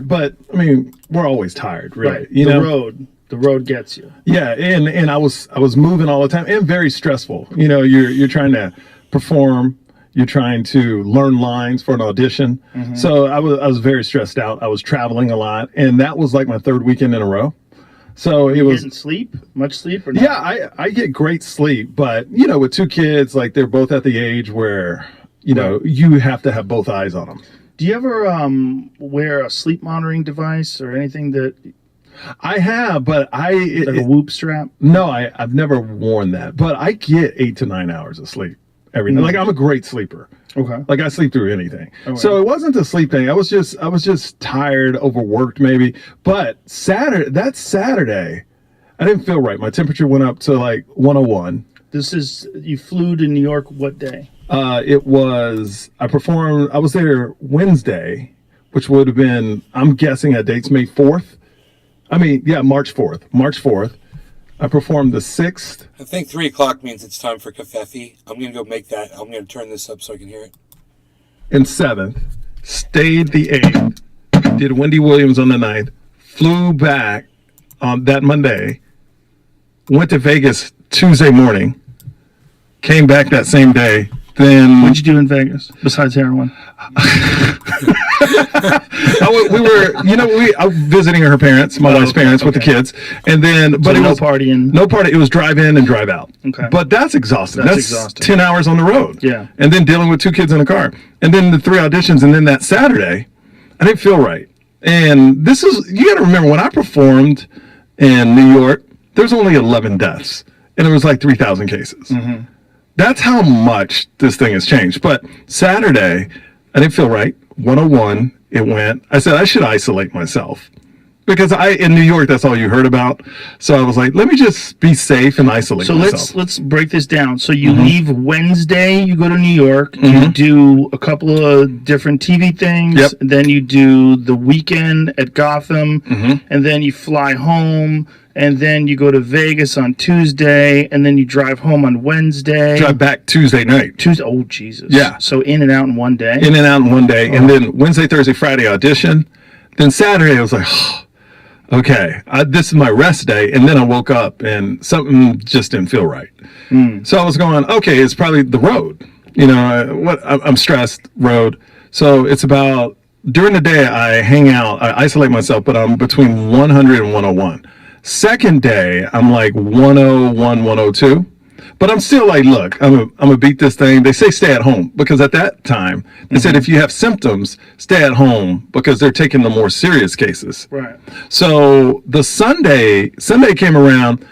But I mean, we're always tired, really. Right. You the know, the road gets you. yeah. And I was moving all the time, and very stressful. You know, you're trying to perform, you're trying to learn lines for an audition. So I was very stressed out. I was traveling a lot, and that was like my 3rd weekend in a row. So it was. Getting sleep? Much sleep or not? Yeah, I get great sleep, but you know, with 2 kids, like they're both at the age where you know you have to have both eyes on them. Do you ever wear a sleep monitoring device or anything that, I have, but like a Whoop strap? No, I've never worn that, but I get 8 to 9 hours of sleep every night. Like I'm a great sleeper. Okay. Like I sleep through anything. Okay. So it wasn't a sleep thing. I was just tired, overworked maybe. But Saturday, I didn't feel right. My temperature went up to like 101. You flew to New York what day? I was there Wednesday, which would have been, I'm guessing that date's May 4th. March 4th. I performed the 6th. I think 3 o'clock means it's time for kafefi. I'm gonna go make that. I'm gonna turn this up so I can hear it. and 7th, stayed the 8th, did Wendy Williams on the 9th, flew back on that Monday, went to Vegas Tuesday morning, Came back that same day. Then What'd you do in Vegas besides heroin? I was visiting her parents, my wife's parents, with the kids, and then but So it no was partying. no party. It was drive in and drive out. Okay. But that's exhausting. That's That's exhausting. 10 hours on the road. Yeah. And then dealing with 2 kids in a car, and then the 3 auditions, and then that Saturday, I didn't feel right. And this is, you got to remember, when I performed in New York, there's only 11 deaths, and it was like 3,000 cases. Mm-hmm. That's how much this thing has changed. But Saturday, I didn't feel right. 101, it went. I said I should isolate myself because in New York, that's all you heard about. So I was like, let me just be safe and isolate So myself. let's break this down. So you Mm-hmm. leave Wednesday, you go to New York, you do a couple of different TV things, Yep. then you do the weekend at Gotham, Mm-hmm. and then you fly home, and then you go to Vegas on Tuesday, and then you drive home on Wednesday. Drive back Tuesday night. Tuesday. Oh Jesus. Yeah. So in and out in one day. In and out in one day. And then Wednesday, Thursday, Friday audition. Then Saturday, I was like, okay, this is my rest day. And then I woke up and something just didn't feel right. So I was going, okay, it's probably the road. I'm stressed, road. So it's about, during the day, I hang out, I isolate myself, but I'm between 100 and 101. Second day, I'm like 101, 102. But I'm still like, look, I'm gonna beat this thing. They say stay at home because at that time they said if you have symptoms, stay at home because they're taking the more serious cases. Right. So the Sunday came around.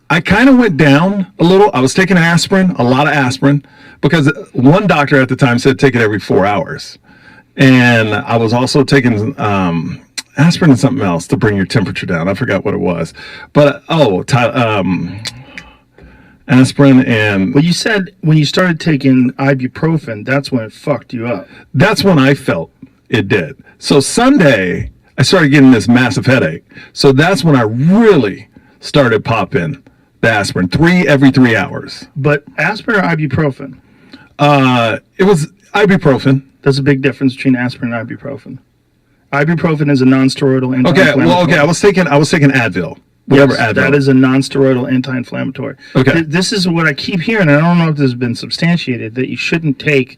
I kind of went down a little. I was taking aspirin, a lot of aspirin, because one doctor at the time said take it every 4 hours, and I was also taking aspirin and something else to bring your temperature down. I forgot what it was, but aspirin and. Well, you said when you started taking ibuprofen, that's when it fucked you up. That's when I felt it did. So Sunday, I started getting this massive headache. So that's when I really started popping the aspirin, every 3 hours. But aspirin or ibuprofen? It was ibuprofen. There's a big difference between aspirin and ibuprofen. Ibuprofen is a non-steroidal anti-inflammatory. Okay. I was taking Advil. Whatever Yes, Advil. that is a non-steroidal anti-inflammatory. Okay. This is what I keep hearing, and I don't know if this has been substantiated, that you shouldn't take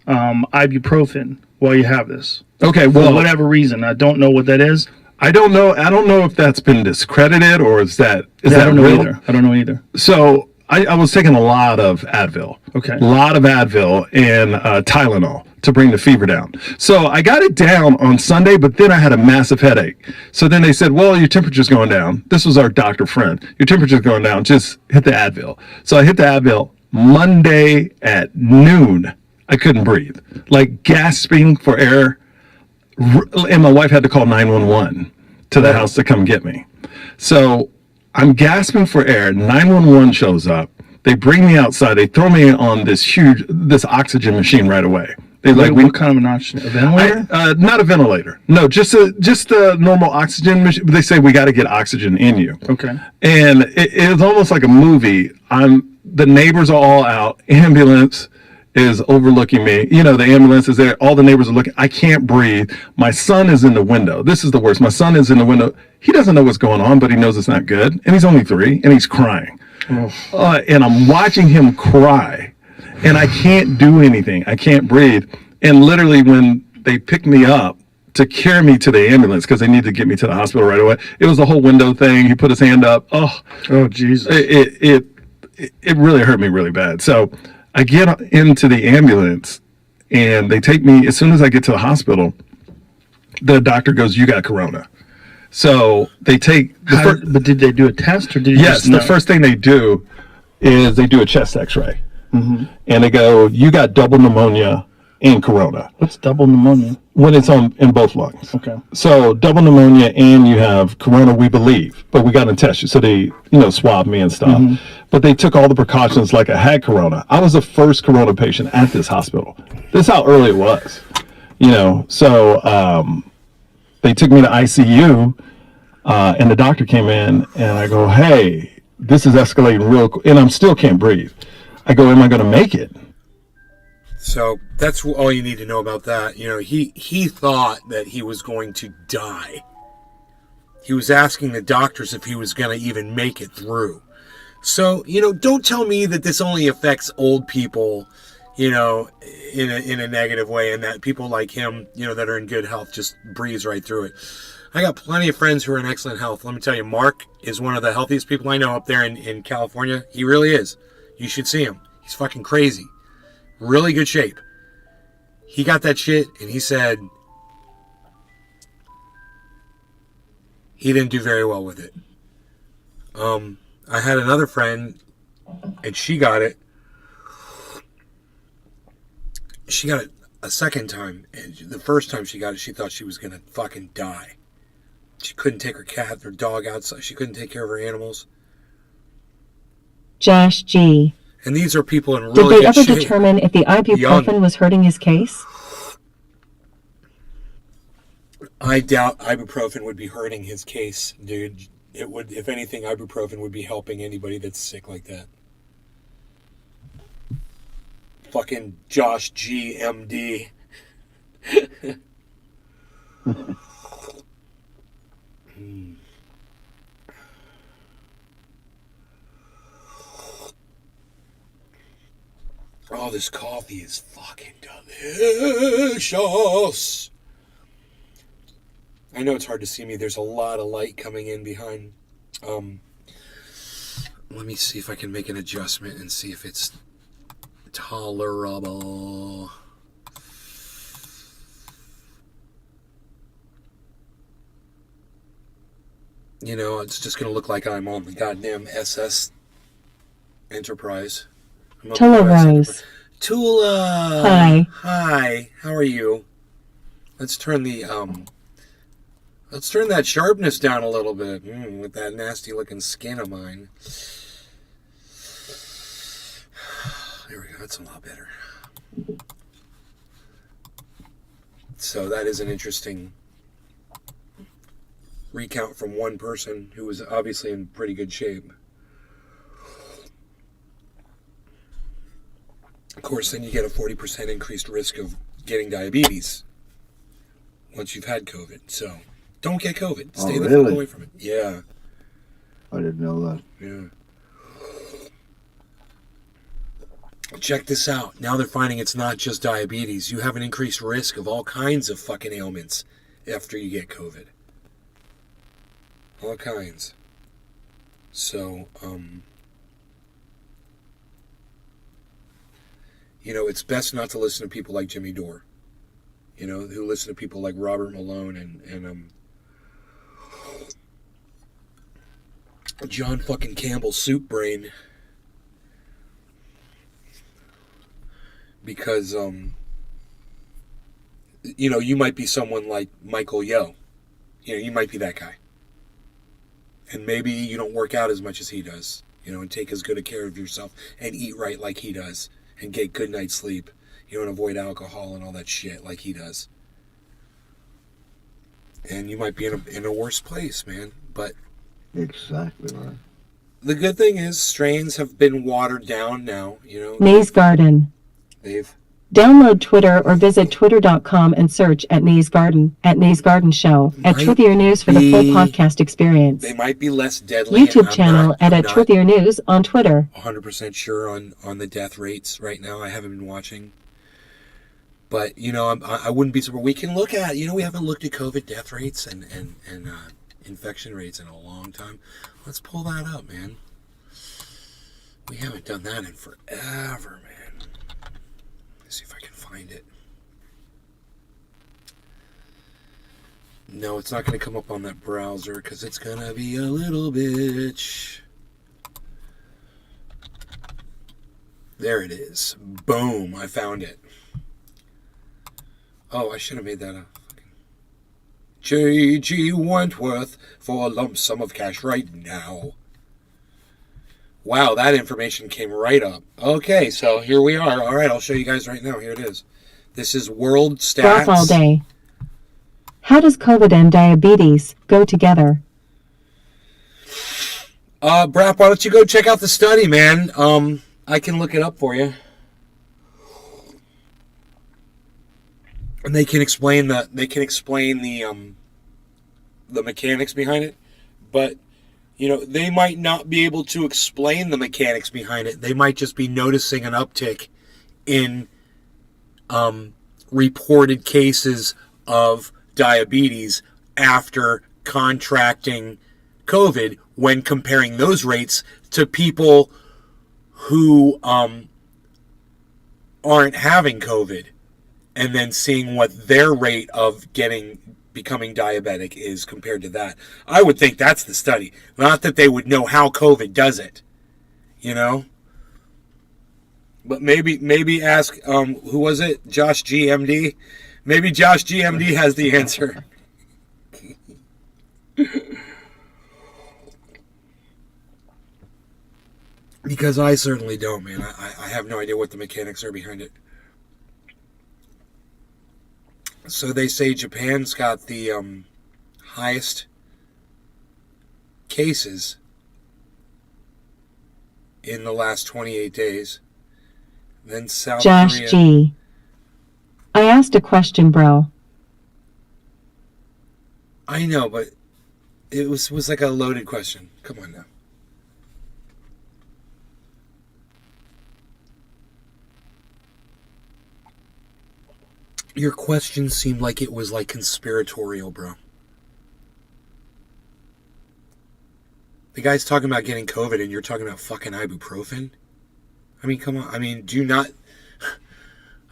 ibuprofen while you have this. Okay, For well, whatever reason. I don't know what that is. I don't know if that's been discredited or is that I don't know real? either. I don't know either. So I was taking a lot of Advil. Okay. A lot of Advil and Tylenol to bring the fever down. So I got it down on Sunday, but then I had a massive headache. So then they said, well, your temperature's going down. This was our doctor friend. Your temperature's going down. Just hit the Advil. So I hit the Advil. Monday at noon, I couldn't breathe. Like gasping for air. And my wife had to call 911 to the house to come get me. So I'm gasping for air. 911 shows up. They bring me outside. They throw me on this oxygen machine right away. They What kind of an oxygen? A ventilator? Not a ventilator. No, just a normal oxygen machine. They say we got to get oxygen in you. Okay. And it was almost like a movie. The neighbors are all out. Ambulance is overlooking me. The ambulance is there. All the neighbors are looking. I can't breathe. My son is in the window. This is the worst. My son is in the window. He doesn't know what's going on, but he knows it's not good. And he's only 3, and he's crying. And I'm watching him cry, and I can't do anything. I can't breathe. And literally, when they picked me up to carry me to the ambulance because they needed to get me to the hospital right away, it was the whole window thing. He put his hand up. Oh, Jesus. It really hurt me really bad. So I get into the ambulance, and they take me. As soon as I get to the hospital, the doctor goes, "You got corona." So they take. But did they do a test or did you Yes, just know? the first thing they do is they do a chest X-ray, and they go, "You got double pneumonia and corona." What's double pneumonia? When it's in both lungs. Okay. So double pneumonia and you have corona, we believe, but we got to test you. So they, swabbed me and stuff. But they took all the precautions like I had corona. I was the first corona patient at this hospital. This is how early it was, So they took me to ICU, and the doctor came in, and I go, "Hey, this is escalating real quick," and I still can't breathe. I go, "Am I going to make it?" So that's all you need to know about that. He thought that he was going to die. He was asking the doctors if he was going to even make it through. So, don't tell me that this only affects old people, in a negative way, and that people like him, that are in good health just breeze right through it. I got plenty of friends who are in excellent health. Let me tell you, Mark is one of the healthiest people I know up there in California. He really is. You should see him. He's fucking crazy. Really good shape. He got that shit, and he said he didn't do very well with it. I had another friend, and she got it. She got it a second time, and the first time she got it, she thought she was going to fucking die. She couldn't take her cat or dog outside. She couldn't take care of her animals. Josh G. And these are people in Did really they good ever shape. determine if the ibuprofen was hurting his case? I doubt ibuprofen would be hurting his case, dude. It would, if anything, ibuprofen would be helping anybody that's sick like that. Fucking Josh G. MD. Oh, this coffee is fucking delicious. I know it's hard to see me. There's a lot of light coming in behind. Let me see if I can make an adjustment and see if it's tolerable. It's just going to look like I'm on the goddamn SS Enterprise. Tula Rose. Tula. Hi. Hi. How are you? Let's turn that sharpness down a little bit with that nasty looking skin of mine. There we go. That's a lot better. So that is an interesting recount from one person who was obviously in pretty good shape. Of course, then you get a 40% increased risk of getting diabetes once you've had COVID. So don't get COVID. Stay the fuck away from it. Yeah. I didn't know that. Yeah. Check this out. Now they're finding it's not just diabetes. You have an increased risk of all kinds of fucking ailments after you get COVID. All kinds. So, it's best not to listen to people like Jimmy Dore. Who listen to people like Robert Malone and John fucking Campbell Soup Brain. Because, you might be someone like Michael Yo. You might be that guy. And maybe you don't work out as much as he does, and take as good a care of yourself and eat right like he does and get good night's sleep, and avoid alcohol and all that shit like he does. And you might be in a worse place, man. But Exactly right. the good thing is strains have been watered down now, Nays Garden. They've Download Twitter or visit twitter.com and search at Nays Garden, at Nays Garden Show, at Might Truthier News for the full be- podcast experience. They might be less deadly. YouTube I'm channel not- at I'm not Truthier News on Twitter. 100% sure on the death rates right now. I haven't been watching. But, I wouldn't be surprised. We can look at, we haven't looked at COVID death rates and infection rates in a long time. Let's pull that up, man. We haven't done that in forever, man. Let's see if I can find it. No, it's not going to come up on that browser because it's going to be a little bitch. There it is. Boom. I found it. Oh, I should have made that a fucking J.G. Wentworth for a lump sum of cash right now. Wow, that information came right up. Okay, so here we are. All right, I'll show you guys right now. Here it is. This is World Stats. Broth all day. How does COVID and diabetes go together? Brap, why don't you go check out the study, man? I can look it up for you. And they can explain the mechanics behind it. But, they might not be able to explain the mechanics behind it. They might just be noticing an uptick in reported cases of diabetes after contracting COVID when comparing those rates to people who aren't having COVID, and then seeing what their rate of becoming diabetic is compared to that. I would think that's the study. Not that they would know how COVID does it, But maybe ask, who was it? Josh GMD? Maybe Josh GMD has the answer. Because I certainly don't, man. I have no idea what the mechanics are behind it. So they say Japan's got the highest cases in the last 28 days. Then South Josh Korea. G. I asked a question, bro. I know, but it was like a loaded question. Come on now. Your question seemed like it was like conspiratorial, bro. The guy's talking about getting COVID and you're talking about fucking ibuprofen? I mean, come on. I mean, do not...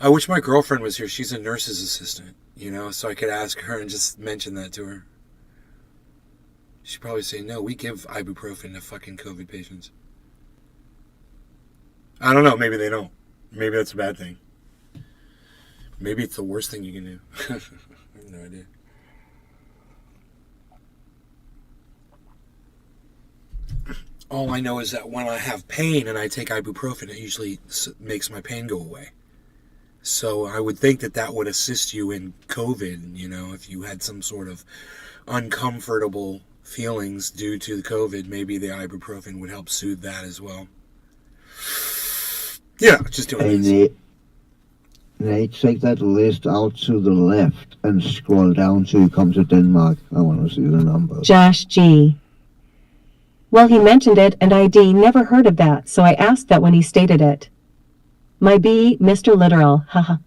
I wish my girlfriend was here. She's a nurse's assistant, so I could ask her and just mention that to her. She'd probably say, no, we give ibuprofen to fucking COVID patients. I don't know. Maybe they don't. Maybe that's a bad thing. Maybe it's the worst thing you can do. I have no idea. All I know is that when I have pain and I take ibuprofen, it usually makes my pain go away. So I would think that would assist you in COVID, if you had some sort of uncomfortable feelings due to the COVID, maybe the ibuprofen would help soothe that as well. Yeah, just doing this. They take that list out to the left and scroll down till you come to Denmark. I want to see the numbers. Josh G. Well, he mentioned it and ID never heard of that, so I asked that when he stated it. My B, Mr. Literal, haha.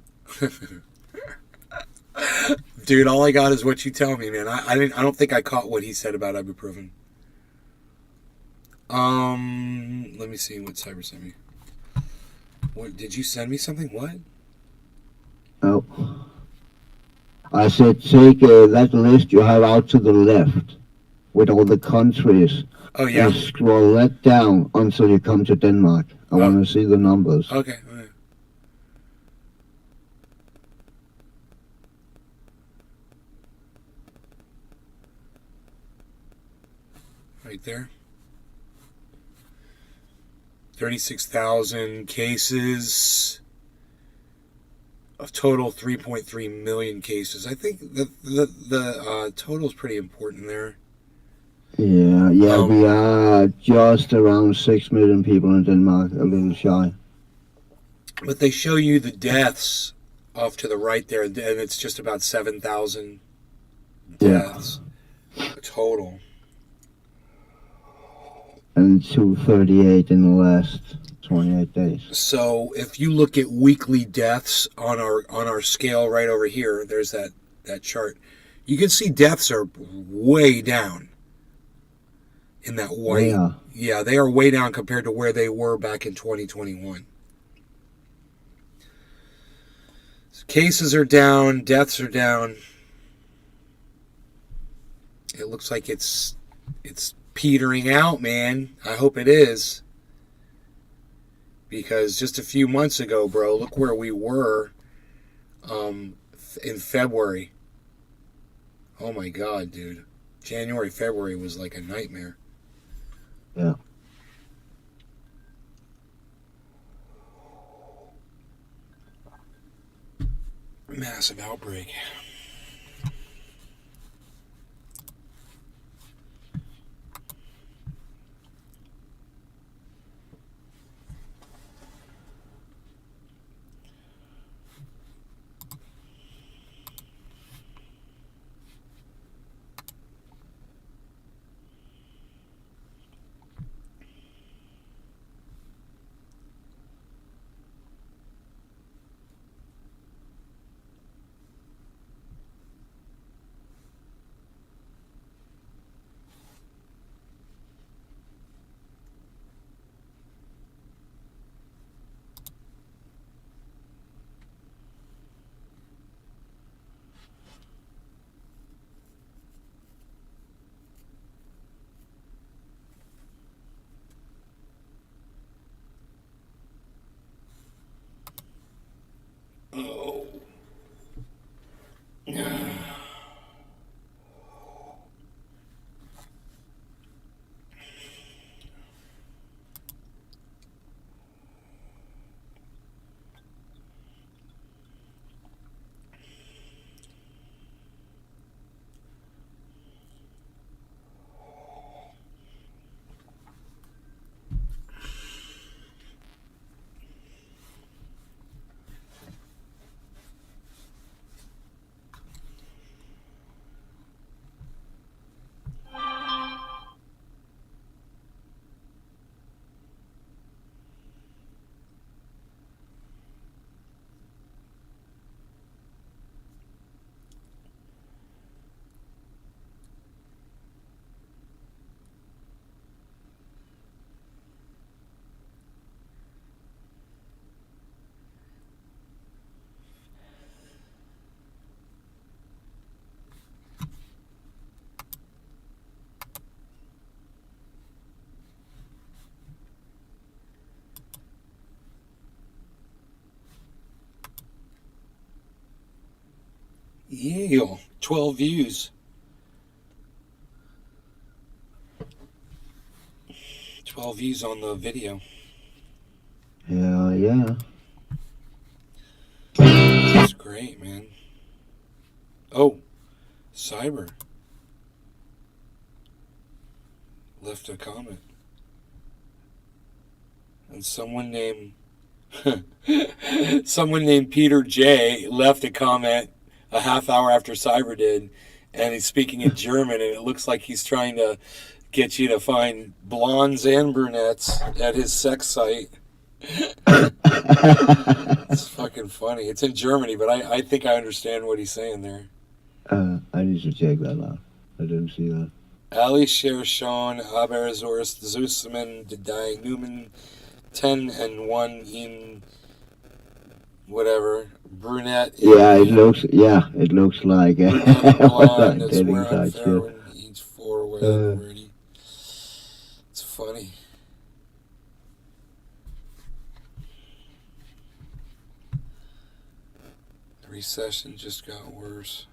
Dude, all I got is what you tell me, man. I don't think I caught what he said about ibuprofen. Let me see what Cyber sent me. What did you send me something? What? Oh. I said take that list you have out to the left with all the countries. Oh, yeah. And scroll that down until you come to Denmark. I want to see the numbers. Okay. All right. Right there. 36,000 cases. Of total 3.3 million cases. I think the total is pretty important there. Yeah, we are just around 6 million people in Denmark, a little shy. But they show you the deaths off to the right there, and it's just about 7,000 deaths total. And 238 in the last 28 days. So if you look at weekly deaths on our scale right over here, there's that chart. You can see deaths are way down in that white. Yeah, they are way down compared to where they were back in 2021. So cases are down, deaths are down. It looks like it's petering out, man. I hope it is. Because just a few months ago, bro, look where we were in February. Oh my God, dude. January, February was like a nightmare. Yeah. Massive outbreak. Yeah, 12 views. 12 views on the video. Hell yeah. That's great, man. Oh, Cyber left a comment. And someone named Peter J left a comment a half hour after Cyber did, and he's speaking in German, and it looks like he's trying to get you to find blondes and brunettes at his sex site. It's fucking funny. It's in Germany, but I think I understand what he's saying there. I need to check that out. I didn't see that. Ali Sher Sean Haberzorst Zusman Dedai Newman 10 and 1 in whatever brunette. Yeah, it looks like blonde is dating where I'm site shit. fair each 4 already. It's funny. The recession just got worse.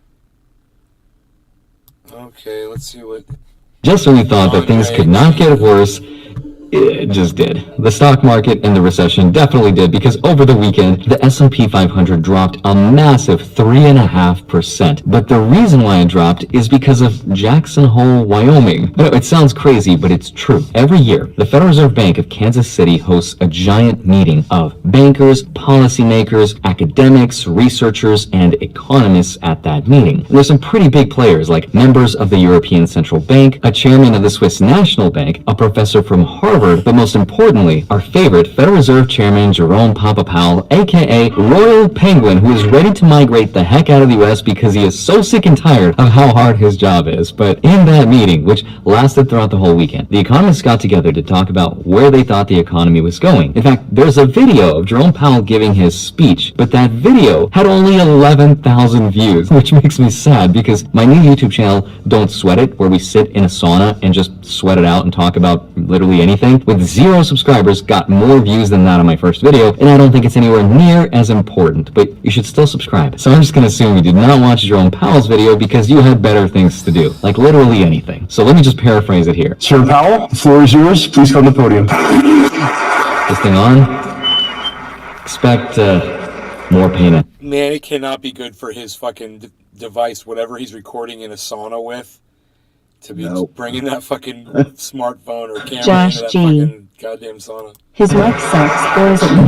Okay, let's see what. Just when we thought that things could not get worse, it just did. The stock market and the recession definitely did, because over the weekend, the S&P 500 dropped a massive 3.5%. But the reason why it dropped is because of Jackson Hole, Wyoming. I know, it sounds crazy, but it's true. Every year, the Federal Reserve Bank of Kansas City hosts a giant meeting of bankers, policymakers, academics, researchers, and economists at that meeting. And there's some pretty big players, like members of the European Central Bank, a chairman of the Swiss National Bank, a professor from Harvard, but most importantly, our favorite Federal Reserve Chairman Jerome Powell, aka Royal Penguin, who is ready to migrate the heck out of the US because he is so sick and tired of how hard his job is. But in that meeting, which lasted throughout the whole weekend, the economists got together to talk about where they thought the economy was going. In fact, there's a video of Jerome Powell giving his speech, but that video had only 11,000 views, which makes me sad because my new YouTube channel, Don't Sweat It, where we sit in a sauna and just sweat it out and talk about literally anything, with 0 subscribers, got more views than that on my first video, and I don't think it's anywhere near as important, but you should still subscribe. So I'm just gonna assume you did not watch Jerome Powell's video because you had better things to do, like literally anything. So let me just paraphrase it here. Sir Powell, the floor is yours. Please come to the podium. This thing on? Expect more pain. Man, it cannot be good for his fucking device, whatever he's recording in a sauna with, to be bringing that fucking smartphone or camera Josh into that G. fucking goddamn sauna. His mic sucks, or is it me?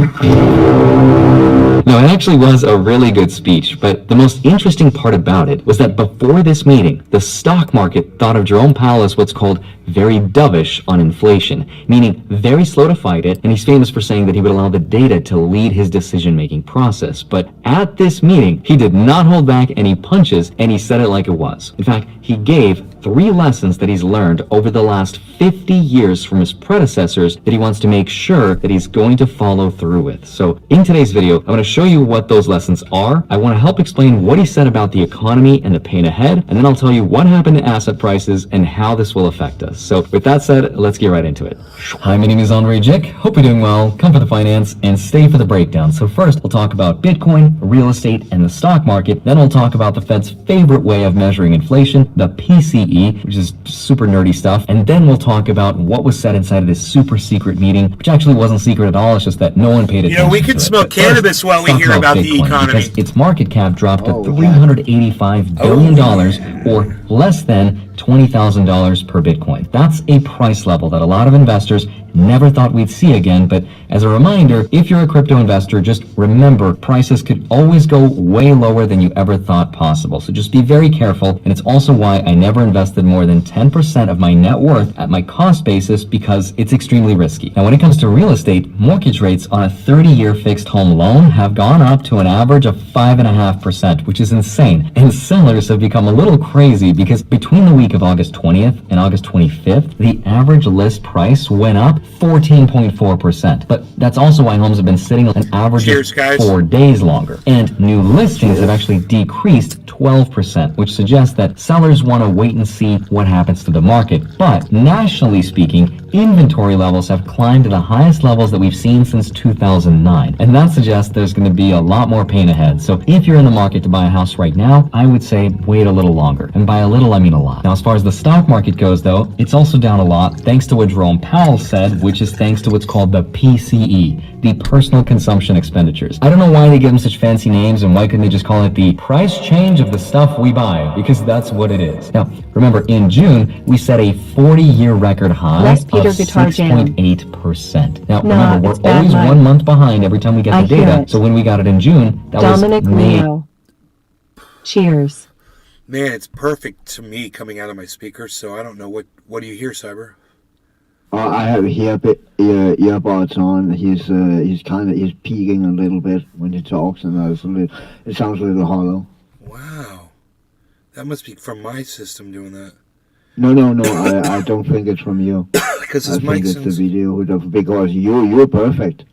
No, it actually was a really good speech, but the most interesting part about it was that before this meeting, the stock market thought of Jerome Powell as what's called very dovish on inflation, meaning very slow to fight it, and he's famous for saying that he would allow the data to lead his decision-making process. But at this meeting, he did not hold back any punches, and he said it like it was. In fact, he gave 3 lessons that he's learned over the last 50 years from his predecessors that he wants to make sure that he's going to follow through with. So in today's video, I'm going to show you what those lessons are. I want to help explain what he said about the economy and the pain ahead, and then I'll tell you what happened to asset prices and how this will affect us. So with that said, let's get right into it. Hi, my name is Andre Jick. Hope you're doing well. Come for the finance and stay for the breakdown. So first, we'll talk about Bitcoin, real estate, and the stock market. Then we'll talk about the Fed's favorite way of measuring inflation, the PCE, which is super nerdy stuff. And then we'll talk about what was said inside of this super secret meeting, which actually wasn't secret at all. It's just that no one paid attention. You know, we can smoke cannabis while we hear about the economy. Because its market cap dropped to $385 billion, or less than $20,000 per Bitcoin. That's a price level that a lot of investors never thought we'd see again, but as a reminder, if you're a crypto investor, just remember prices could always go way lower than you ever thought possible. So just be very careful, and it's also why I never invested more than 10% of my net worth at my cost basis, because it's extremely risky. Now, when it comes to real estate, mortgage rates on a 30-year fixed home loan have gone up to an average of 5.5%, which is insane. And sellers have become a little crazy because between the week of August 20th and August 25th, the average list price went up 14.4%. But that's also why homes have been sitting an average of 4 days longer. And new listings have actually decreased 12%, which suggests that sellers want to wait and see what happens to the market. But nationally speaking, inventory levels have climbed to the highest levels that we've seen since 2009. And that suggests there's going to be a lot more pain ahead. So if you're in the market to buy a house right now, I would say wait a little longer. And by a little, I mean a lot. Now, as far as the stock market goes, though, it's also down a lot thanks to what Jerome Powell said, which is thanks to what's called the PCE, the personal consumption expenditures. I don't know why they give them such fancy names, and why couldn't they just call it the price change of the stuff we buy, because that's what it is. Now, remember, in June, we set a 40-year record high Less of Peter Guitar Jam. 6.8%. Now, Nah, remember, it's we're bad always luck. 1 month behind every time we get I the hear data. it. So when we got it in June, that Dominic was May. Leo. Cheers. Man, it's perfect to me coming out of my speakers, so I don't know what do you hear, Cyber? I have earbuds on. He's peaking a little bit when he talks, and it sounds a little hollow. Wow. That must be from my system doing that. No, I don't think it's from you. Because his I mic think it's sounds... the video, because you're perfect.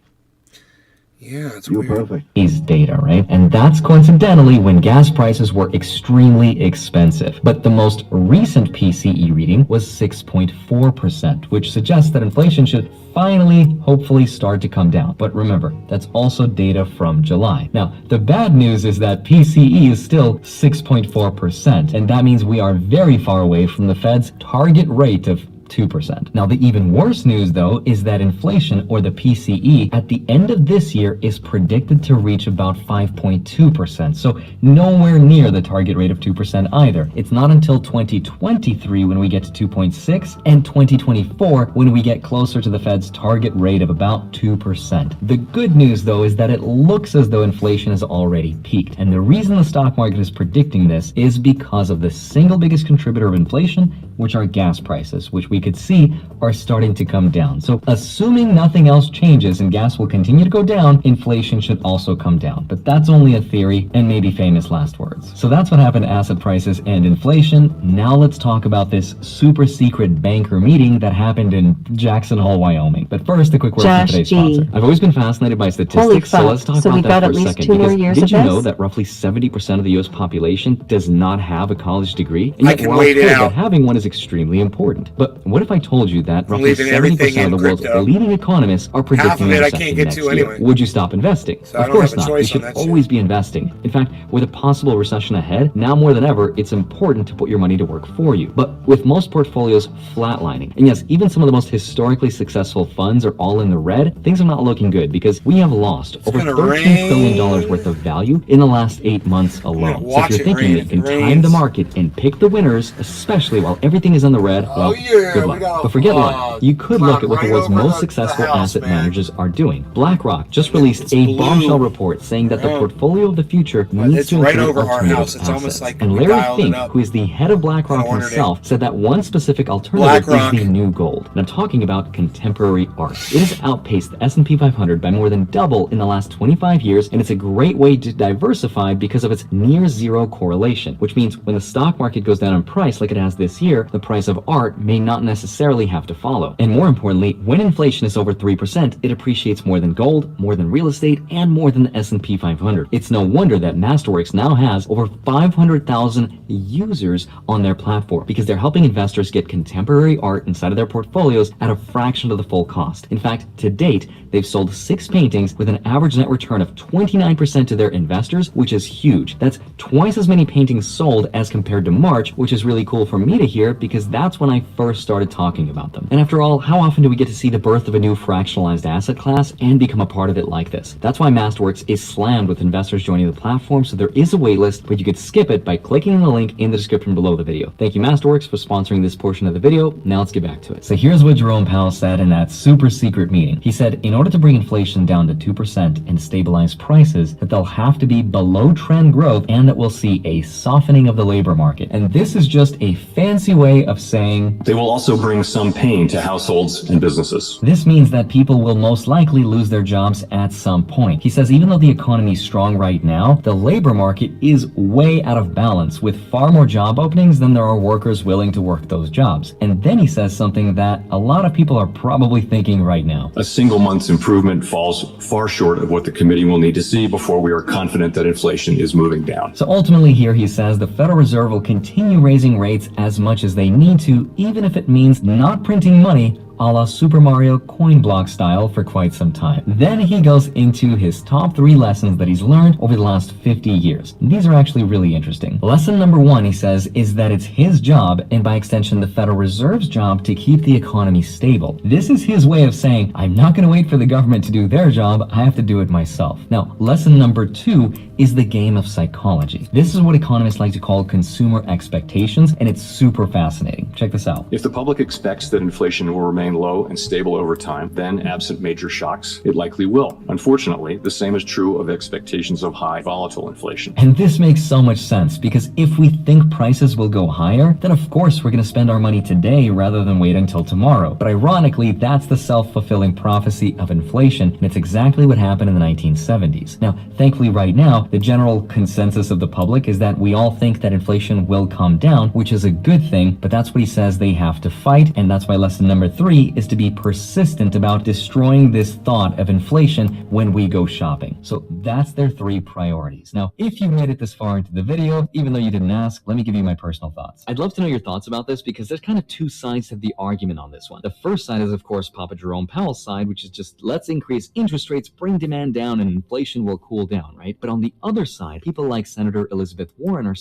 Yeah, it's You're weird. perfect. Is data, right? And that's coincidentally when gas prices were extremely expensive. But the most recent PCE reading was 6.4%, which suggests that inflation should finally, hopefully, start to come down. But remember, that's also data from July. Now, the bad news is that PCE is still 6.4%, and that means we are very far away from the Fed's target rate of 2%. Now, the even worse news, though, is that inflation, or the PCE, at the end of this year is predicted to reach about 5.2%. So nowhere near the target rate of 2% either. It's not until 2023 when we get to 2.6, and 2024 when we get closer to the Fed's target rate of about 2%. The good news, though, is that it looks as though inflation has already peaked. And the reason the stock market is predicting this is because of the single biggest contributor of inflation, which are gas prices, which we could see are starting to come down. So assuming nothing else changes and gas will continue to go down, inflation should also come down. But that's only a theory and maybe famous last words. So that's what happened to asset prices and inflation. Now let's talk about this super secret banker meeting that happened in Jackson Hole, Wyoming. But first, a quick word from Josh today's G. sponsor. I've always been fascinated by statistics, Holy so fuck. let's talk So about we've that got for at a least second. 2 more Because years did of you know this? that roughly 70% of the U.S. population does not have a college degree? And I yet can we're all wait it told out. that having one is extremely important. But what if I told you that roughly leaving everything 70% of the in world's crypto. leading economists are predicting Half of a it I recession can't get next to year? anyway. Would you stop investing? So I Of don't course have a not. choice You should on that shit. always be investing. In fact, with a possible recession ahead, now more than ever, it's important to put your money to work for you. But with most portfolios flatlining, and yes, even some of the most historically successful funds are all in the red, things are not looking good because we have lost over gonna $13 trillion rain. worth of value in the last 8 months alone. So if watch you're it thinking rain that if you it can time rains. the market and pick the winners, especially while everything is in the red, well, yeah, good we luck. got, But forget luck. You could cloud look at what the right world's over most the successful house, asset man. managers are doing. BlackRock just released It's a blue. bombshell report saying that the Yeah. portfolio of the future needs it's to right include over our alternative house. It's assets. almost like and we Larry dialed it Fink, up who is the head of BlackRock and ordered himself, said that one specific alternative BlackRock. is the new gold. And I'm talking about contemporary art. It has outpaced the S&P 500 by more than double in the last 25 years, and it's a great way to diversify because of its near zero correlation, which means when the stock market goes down in price like it has this year, the price of art may not necessarily have to follow. And more importantly, when inflation is over 3%, it appreciates more than gold, more than real estate, and more than the S&P 500. It's no wonder that Masterworks now has over 500,000 users on their platform because they're helping investors get contemporary art inside of their portfolios at a fraction of the full cost. In fact, to date, they've sold 6 paintings with an average net return of 29% to their investors, which is huge. That's twice as many paintings sold as compared to March, which is really cool for me to hear because that's when I first started talking about them. And after all, how often do we get to see the birth of a new fractionalized asset class and become a part of it like this? That's why Masterworks is slammed with investors joining the platform, so there is a waitlist, but you could skip it by clicking the link in the description below the video. Thank you, Masterworks, for sponsoring this portion of the video. Now let's get back to it. So here's what Jerome Powell said in that super secret meeting. He said, in order to bring inflation down to 2% and stabilize prices, that they'll have to be below trend growth and that we'll see a softening of the labor market. And this is just a fancy way of saying they will also bring some pain to households and businesses. this means that people will most likely lose their jobs at some point. He says even though the economy is strong right now, the labor market is way out of balance with far more job openings than there are workers willing to work those jobs. And then he says something that a lot of people are probably thinking right now. A single month's improvement falls far short of what the committee will need to see before we are confident that inflation is moving down. So ultimately here he says the Federal Reserve will continue raising rates as much as they need to, even if it means not printing money a la Super Mario coin block style for quite some time. Then he goes into his top 3 lessons that he's learned over the last 50 years. These are actually really interesting. Lesson number 1, he says, is that it's his job, and by extension the Federal Reserve's job, to keep the economy stable. This is his way of saying, I'm not going to wait for the government to do their job, I have to do it myself. Now, lesson number 2 is the game of psychology. This is what economists like to call consumer expectations, and it's super fascinating. Check this out. If the public expects that inflation will remain low and stable over time, then absent major shocks, it likely will. Unfortunately, the same is true of expectations of high volatile inflation. And this makes so much sense, because if we think prices will go higher, then of course we're going to spend our money today rather than wait until tomorrow. But ironically, that's the self-fulfilling prophecy of inflation, and it's exactly what happened in the 1970s. Now, thankfully right now, the general consensus of the public is that we all think that inflation will come down, which is a good thing, but that's what he says they have to fight, and that's why lesson number 3 is to be persistent about destroying this thought of inflation when we go shopping. So that's their 3 priorities. Now, if you made it this far into the video, even though you didn't ask, let me give you my personal thoughts. I'd love to know your thoughts about this, because there's kind of 2 sides to the argument on this one. The first side is, of course, Papa Jerome Powell's side, which is just, let's increase interest rates, bring demand down, and inflation will cool down, right? But on the other side, people like Senator Elizabeth Warren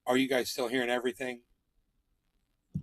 Are you guys still hearing everything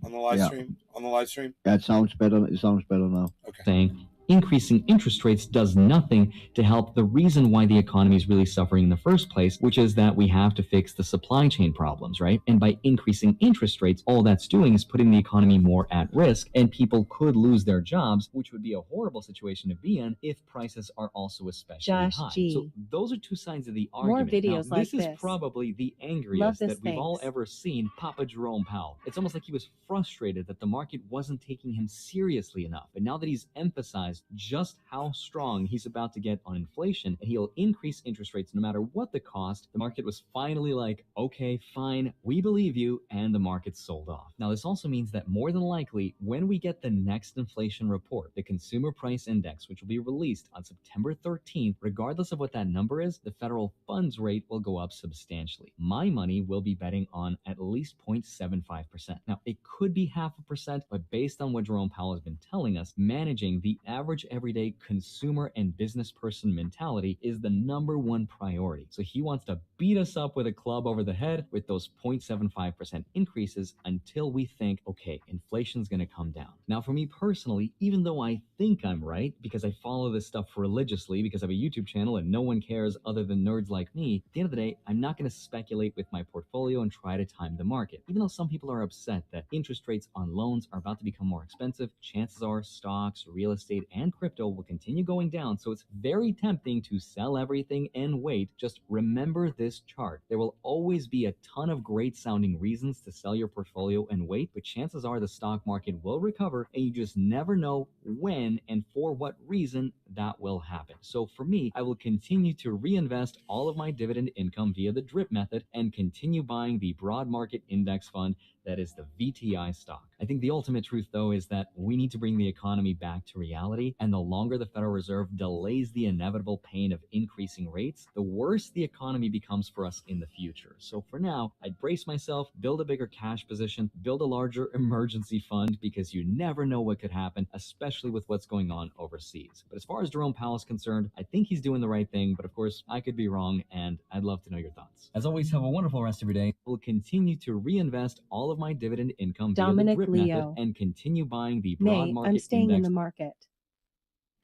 on the live stream? On the live stream? Yeah, it sounds better. It sounds better now. Okay. saying increasing interest rates does nothing to help the reason why the economy is really suffering in the first place, which is that we have to fix the supply chain problems, right? And by increasing interest rates, all that's doing is putting the economy more at risk, and people could lose their jobs, which would be a horrible situation to be in if prices are also especially Josh high. G. So those are 2 sides of the More argument. videos now, like this is this. probably the Love angriest this, that we've all thanks. ever seen Papa Jerome Powell. It's almost like he was frustrated that the market wasn't taking him seriously enough. But now that he's emphasized just how strong he's about to get on inflation, and he'll increase interest rates no matter what the cost, the market was finally like, okay, fine, we believe you, and the market sold off. Now, this also means that more than likely, when we get the next inflation report, the Consumer Price Index, which will be released on September 13th, regardless of what that number is, the federal funds rate will go up substantially. My money will be betting on at least 0.75%. Now, it could be 0.5%, but based on what Jerome Powell has been telling us, managing the average everyday consumer and business person mentality is the #1 priority. So he wants to beat us up with a club over the head with those 0.75% increases until we think, okay, inflation's going to come down. Now, for me personally, even though I think I'm right, because I follow this stuff religiously, because I have a YouTube channel and no one cares other than nerds like me, at the end of the day, I'm not going to speculate with my portfolio and try to time the market. Even though some people are upset that interest rates on loans are about to become more expensive, chances are stocks, real estate, and crypto will continue going down, so it's very tempting to sell everything and wait. Just remember this chart. There will always be a ton of great sounding reasons to sell your portfolio and wait, but chances are the stock market will recover, and you just never know when and for what reason that will happen. So for me, I will continue to reinvest all of my dividend income via the DRIP method and continue buying the broad market index fund that is the VTI stock. I think the ultimate truth, though, is that we need to bring the economy back to reality, and the longer the Federal Reserve delays the inevitable pain of increasing rates, the worse the economy becomes for us in the future. So for now, I'd brace myself, build a bigger cash position, build a larger emergency fund, because you never know what could happen, especially with what's going on overseas. But as far as Jerome Powell is concerned, I think he's doing the right thing, but of course, I could be wrong, and I'd love to know your thoughts. As always, have a wonderful rest of your day. We'll continue to reinvest all of my dividend income via the Dominic DRIP Leo. method and continue buying the broad Nay, market I'm staying index. in the market.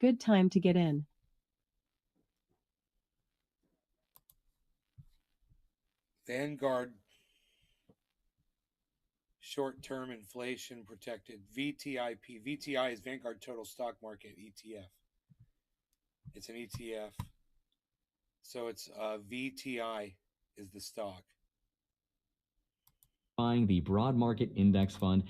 Good time to get in. Vanguard short-term inflation protected VTIP. VTI is Vanguard Total Stock Market ETF. It's an ETF. So it's VTI is the stock. Buying the broad market index fund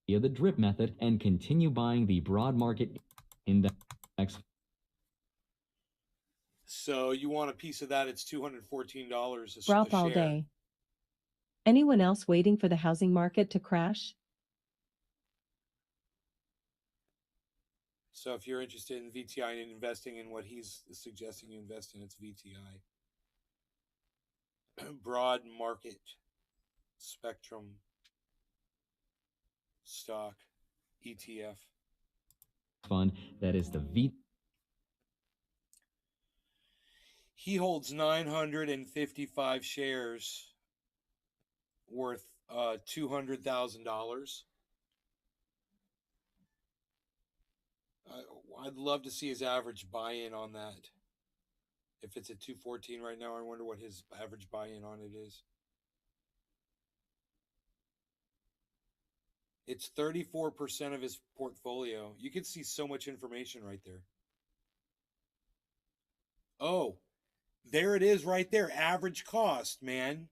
via the DRIP method and continue buying the broad market index. So you want a piece of that? It's $214 a Drop all share. day. Anyone else waiting for the housing market to crash? So if you're interested in VTI and investing in what he's suggesting you invest in, it's VTI. Broad market Spectrum stock ETF fund. That is the V. He holds 955 shares worth $200,000. I'd love to see his average buy-in on that. If it's at 214 right now, I wonder what his average buy-in on it is. It's 34% of his portfolio. You can see so much information right there. Oh, there it is right there. Average cost, man.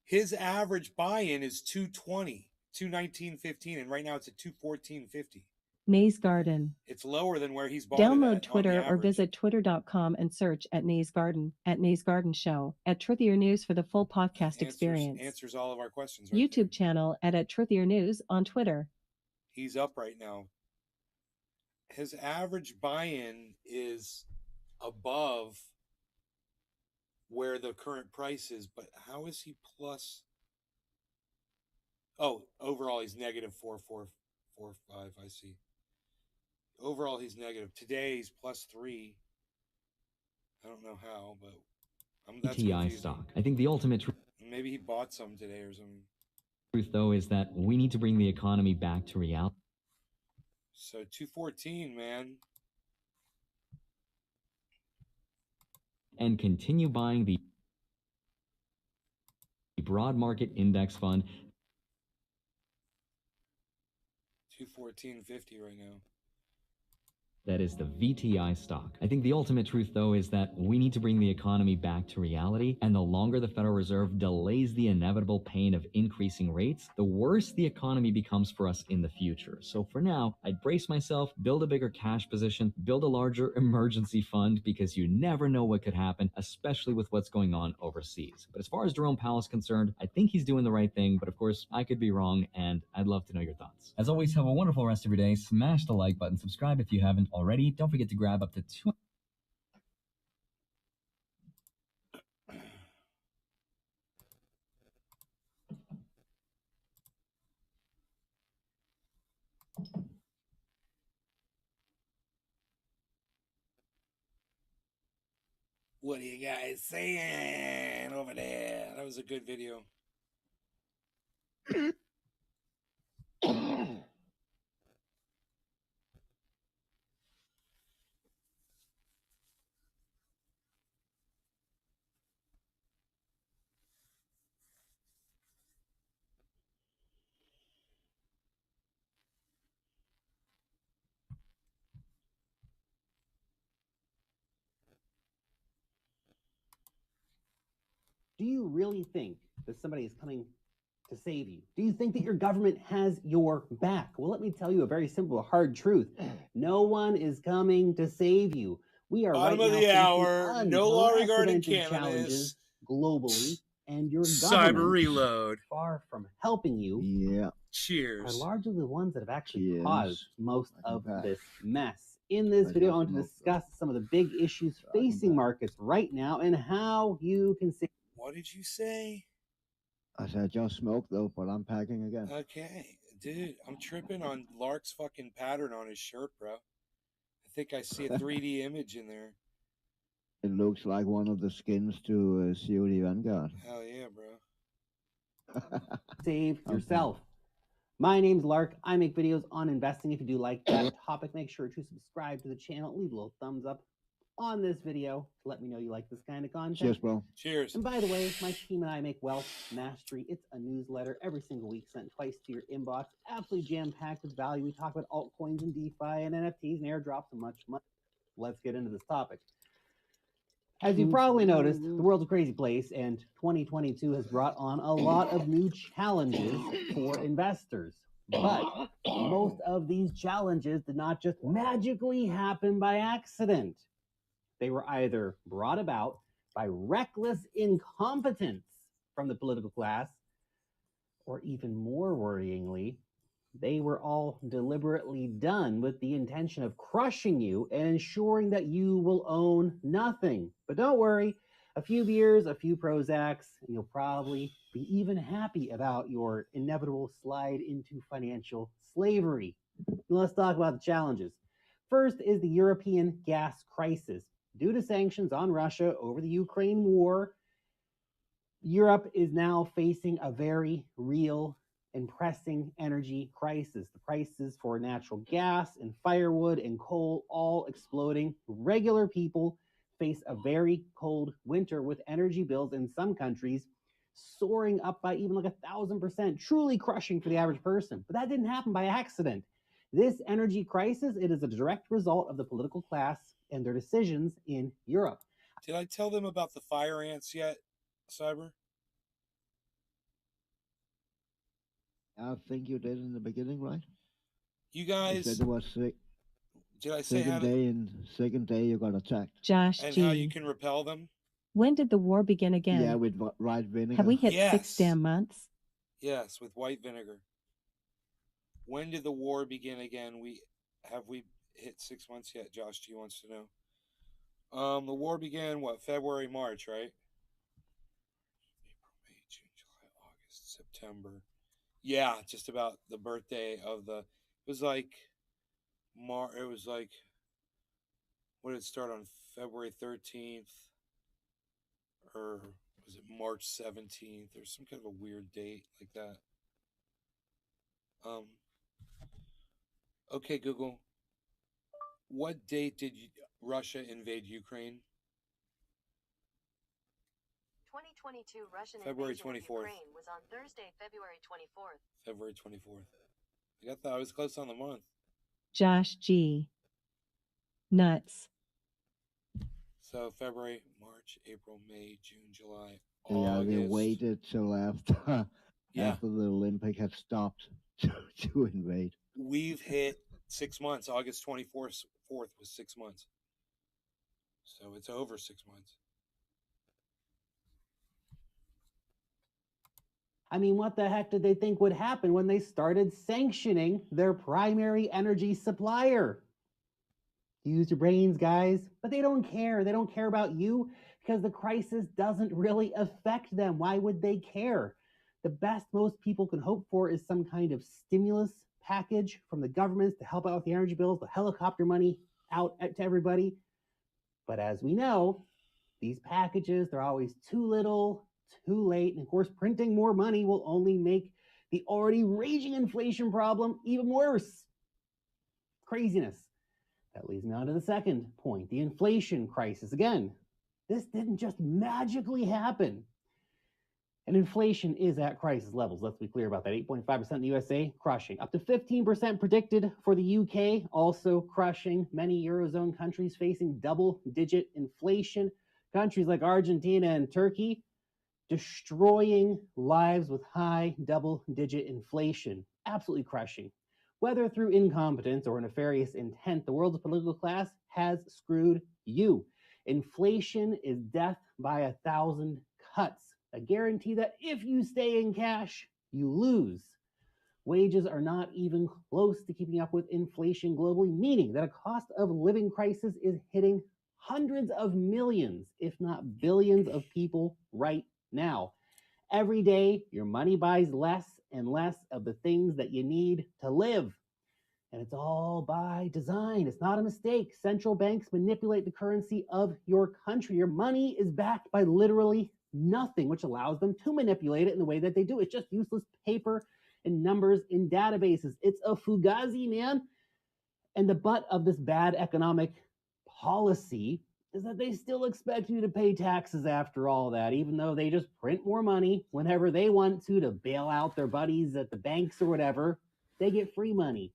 His average buy-in is 220, 219.15, and right now it's at 214.50. Nays Garden. It's lower than where he's bought it at Download on Twitter the or average. visit twitter.com and search at Nays Garden, at Nays Garden Show, at Truthier News for the full podcast experience. Answers all of our questions right YouTube channel at Truthier News on Twitter. He's up right now. His average buy-in is above where the current price is, but how is he plus? Oh, overall he's negative 4.445. I see. Overall he's negative. Today he's plus 3. I don't know how, but that's TI confusing. stock. I think the ultimate Maybe he bought some today or something. truth, though, is that we need to bring the economy back to reality. So 214, man. And continue buying the broad market index fund. 214.50 right now. That is the VTI stock. I think the ultimate truth, though, is that we need to bring the economy back to reality, and the longer the Federal Reserve delays the inevitable pain of increasing rates, the worse the economy becomes for us in the future. So for now, I'd brace myself, build a bigger cash position, build a larger emergency fund, because you never know what could happen, especially with what's going on overseas. But as far as Jerome Powell is concerned, I think he's doing the right thing, but of course, I could be wrong, and I'd love to know your thoughts. As always, have a wonderful rest of your day. Smash the like button, subscribe if you haven't already. Don't forget to grab up to 2. What are you guys saying over there? That was a good video. Do you really think that somebody is coming to save you? Do you think that your government has your back? Well, let me tell you a very simple, hard truth. No one is coming to save you. We are Bottom right of now the facing hour. No law regarding unprecedented cannabis. challenges globally, and your Cyber government, reload. far from helping you, Yeah. are Cheers. largely the ones that have actually Cheers. caused most of back. this mess. In this I video, got I want to smoke, discuss some of the big issues facing markets right now and how you can save. What did you say? I said just smoke though, but I'm packing again. Okay. Dude, I'm tripping on Lark's fucking pattern on his shirt, bro. I think I see a 3D image in there. It looks like one of the skins to COD Vanguard. Hell yeah, bro. Save yourself. My name's Lark. I make videos on investing. If you do like that topic, make sure to subscribe to the channel. Leave a little thumbs up on this video to let me know you like this kind of content. Cheers, bro. Cheers. And by the way, my team and I make Wealth Mastery. It's a newsletter every single week sent twice to your inbox. Absolutely jam-packed with value. We talk about altcoins and DeFi and NFTs and airdrops and much, much. Let's get into this topic. As you probably noticed, the world's a crazy place, and 2022 has brought on a lot of new challenges for investors. But most of these challenges did not just magically happen by accident. They were either brought about by reckless incompetence from the political class, or even more worryingly, they were all deliberately done with the intention of crushing you and ensuring that you will own nothing. But don't worry, a few beers, a few Prozacs, and you'll probably be even happy about your inevitable slide into financial slavery. Let's talk about the challenges. First is the European gas crisis. Due to sanctions on Russia over the Ukraine war, Europe is now facing a very real and pressing energy crisis. The prices for natural gas and firewood and coal all exploding. Regular people face a very cold winter with energy bills in some countries soaring up by even like 1,000%, truly crushing for the average person. But that didn't happen by accident. This energy crisis, it is a direct result of the political class and their decisions in Europe. Did I tell them about the fire ants yet, Cyber? I think you did in the beginning, right? You You guys, said it was sick. did I say how Second day you got attacked. Josh and how you G. can repel them? When did the war begin again? Yeah, with white vinegar. Have we hit Yes. 6 damn months? Yes, with white vinegar. When did the war begin again? Have we hit 6 months yet? Josh G wants to know. The war began February, March, right? April, May, June, July, August, September. Yeah, just about the birthday of the. It was like what did it start on February 13th? Or was it March 17th or some kind of a weird date like that? Okay, Google. What date did Russia invade Ukraine? 2022 Russian February invasion of 24th. Ukraine was on Thursday, February 24th. February 24th. I was close on the month. Josh G. Nuts. So February, March, April, May, June, July, Yeah, they August. waited till after Yeah. after the Olympic had stopped to invade. We've hit 6 months. August 24th was 6 months. So it's over 6 months. I mean, what the heck did they think would happen when they started sanctioning their primary energy supplier? Use your brains, guys. But they don't care. They don't care about you because the crisis doesn't really affect them. Why would they care? The best most people can hope for is some kind of stimulus package from the governments to help out with the energy bills, the helicopter money out to everybody. But as we know, these packages, they're always too little, too late. And of course, printing more money will only make the already raging inflation problem even worse. Craziness. That leads me on to the second point, the inflation crisis. Again, this didn't just magically happen. And inflation is at crisis levels. Let's be clear about that. 8.5% in the USA, crushing. Up to 15% predicted for the UK, also crushing. Many Eurozone countries facing double-digit inflation. Countries like Argentina and Turkey destroying lives with high double-digit inflation. Absolutely crushing. Whether through incompetence or nefarious intent, the world's political class has screwed you. Inflation is death by 1,000 cuts. A guarantee that if you stay in cash, you lose. Wages are not even close to keeping up with inflation globally, meaning that a cost of living crisis is hitting hundreds of millions, if not billions of people right now. Every day, your money buys less and less of the things that you need to live. And it's all by design. It's not a mistake. Central banks manipulate the currency of your country. Your money is backed by literally nothing, which allows them to manipulate it in the way that they do. It's just useless paper and numbers in databases. It's a fugazi, man. And the butt of this bad economic policy is that they still expect you to pay taxes after all that, even though they just print more money whenever they want to bail out their buddies at the banks or whatever. They get free money.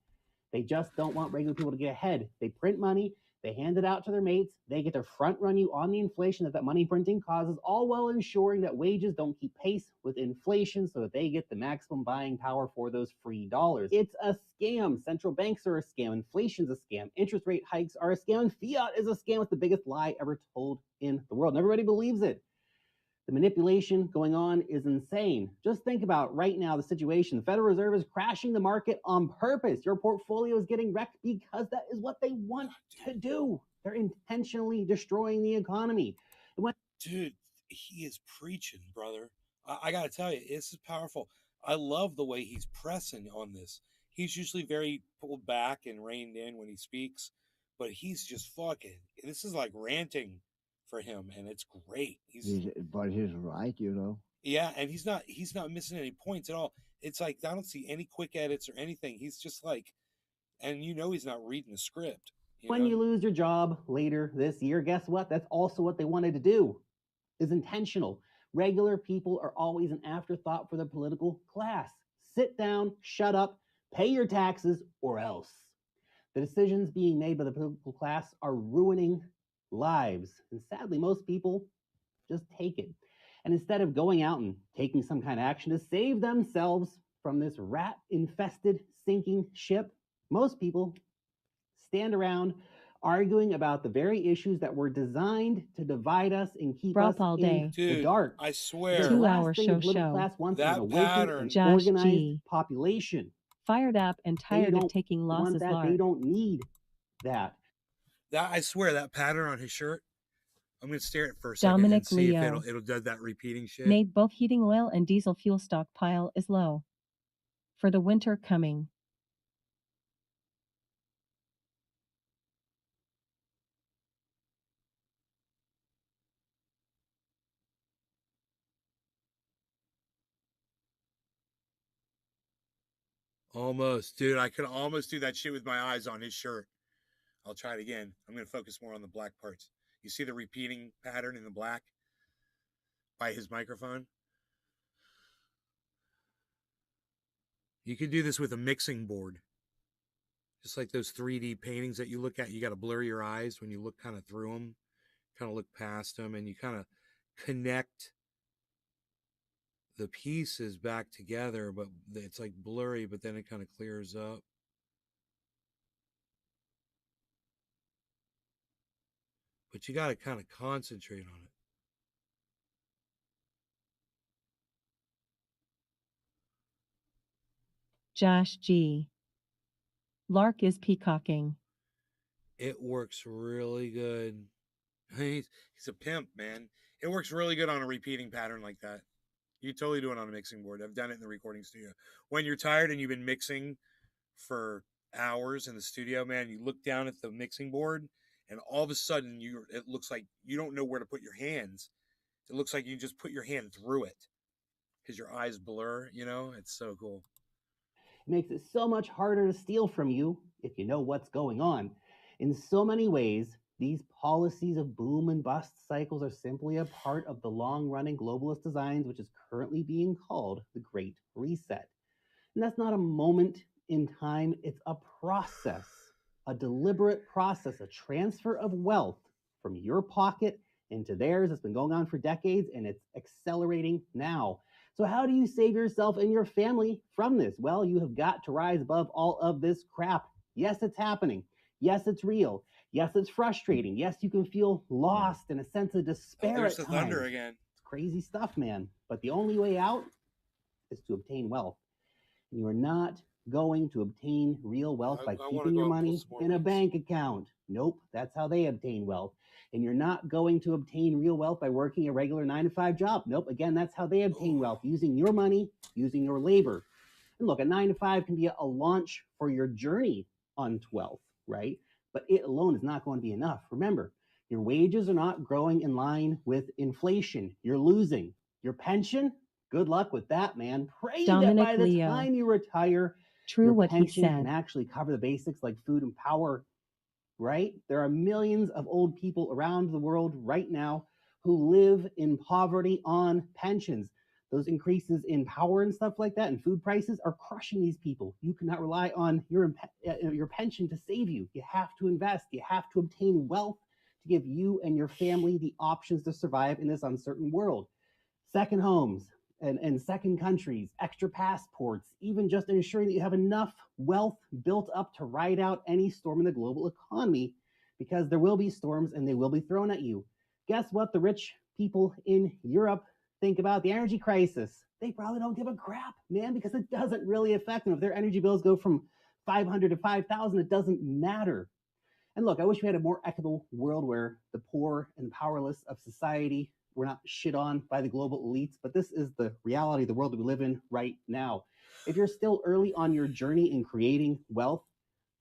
They just don't want regular people to get ahead. They print money, they hand it out to their mates, they get to front run you on the inflation that money printing causes, all while ensuring that wages don't keep pace with inflation so that they get the maximum buying power for those free dollars. It's a scam. Central banks are a scam. Inflation's a scam. Interest rate hikes are a scam. And fiat is a scam. It's the biggest lie ever told in the world. And everybody believes it. The manipulation going on is insane. Just think about right now the situation. The Federal Reserve is crashing the market on purpose. Your portfolio is getting wrecked because that is what they want to do. They're intentionally destroying the economy. Dude, he is preaching, brother. I got to tell you, this is powerful. I love the way he's pressing on this. He's usually very pulled back and reined in when he speaks, but he's just fucking. This is like ranting for him, and it's great. But he's right, you know. Yeah, and he's not missing any points at all. It's like I don't see any quick edits or anything. He's just like, and you know he's not reading the script. When you lose your job later this year, guess what? That's also what they wanted to do. Is intentional. Regular people are always an afterthought for the political class. Sit down, shut up, pay your taxes, or else. The decisions being made by the political class are ruining lives. And sadly, most people just take it. And instead of going out and taking some kind of action to save themselves from this rat-infested sinking ship, most people stand around arguing about the very issues that were designed to divide us and keep us all day. in Dude, the dark. I swear. 2 The hour last thing show the political show. class wants is That an awakened pattern. and Josh organized G. population. Fired up and They tired of don't taking want losses, that. They Lark. don't need that. That I swear that pattern on his shirt. I'm gonna stare at it for a second Dominic and see Leo. if it'll do that repeating shit. Made both heating oil and diesel fuel stockpile is low. For the winter coming. Almost, dude. I could almost do that shit with my eyes on his shirt. I'll try it again. I'm gonna focus more on the black parts. You see the repeating pattern in the black by his microphone? You could do this with a mixing board. Just like those 3D paintings that you look at, you got to blur your eyes when you look kind of through them, kind of look past them, and you kind of connect the pieces back together, but it's like blurry, but then it kind of clears up. But you got to kind of concentrate on it. Josh G. Lark is peacocking. It works really good. He's a pimp, man. It works really good on a repeating pattern like that. You totally do it on a mixing board. I've done it in the recording studio. When you're tired and you've been mixing for hours in the studio, man, you look down at the mixing board and all of a sudden it looks like you don't know where to put your hands. It looks like you just put your hand through it because your eyes blur, you know? It's so cool. It makes it so much harder to steal from you if you know what's going on. In so many ways, these policies of boom and bust cycles are simply a part of the long-running globalist designs, which is currently being called the Great Reset. And that's not a moment in time, it's a process, a deliberate process, a transfer of wealth from your pocket into theirs. It's been going on for decades and it's accelerating now. So how do you save yourself and your family from this? Well, you have got to rise above all of this crap. Yes, it's happening. Yes, it's real. Yes, it's frustrating. Yes, you can feel lost and a sense of despair. There's at the thunder times. again. It's crazy stuff, man. But the only way out is to obtain wealth. And you are not going to obtain real wealth by I wanna keeping go your and pull money some more in a weeds. bank account. Nope, that's how they obtain wealth. And you're not going to obtain real wealth by working a regular 9-to-5 job. Nope, again, that's how they obtain wealth, using your money, using your labor. And look, a 9-to-5 can be a launch for your journey onto wealth, right? But it alone is not going to be enough. Remember, your wages are not growing in line with inflation. You're losing. Your pension, good luck with that, man. Pray Dominic that by the Leo. time you retire, True your what he pension said. can actually cover the basics like food and power, right? There are millions of old people around the world right now who live in poverty on pensions. Those increases in power and stuff like that and food prices are crushing these people. You cannot rely on your pension to save you. You have to invest. You have to obtain wealth to give you and your family the options to survive in this uncertain world. Second homes and second countries, extra passports, even just ensuring that you have enough wealth built up to ride out any storm in the global economy, because there will be storms and they will be thrown at you. Guess what the rich people in Europe think about the energy crisis? They probably don't give a crap, man, because it doesn't really affect them. If their energy bills go from 500 to 5,000, it doesn't matter. And look, I wish we had a more equitable world where the poor and powerless of society we're not shit on by the global elites, but this is the reality of the world that we live in right now. If you're still early on your journey in creating wealth,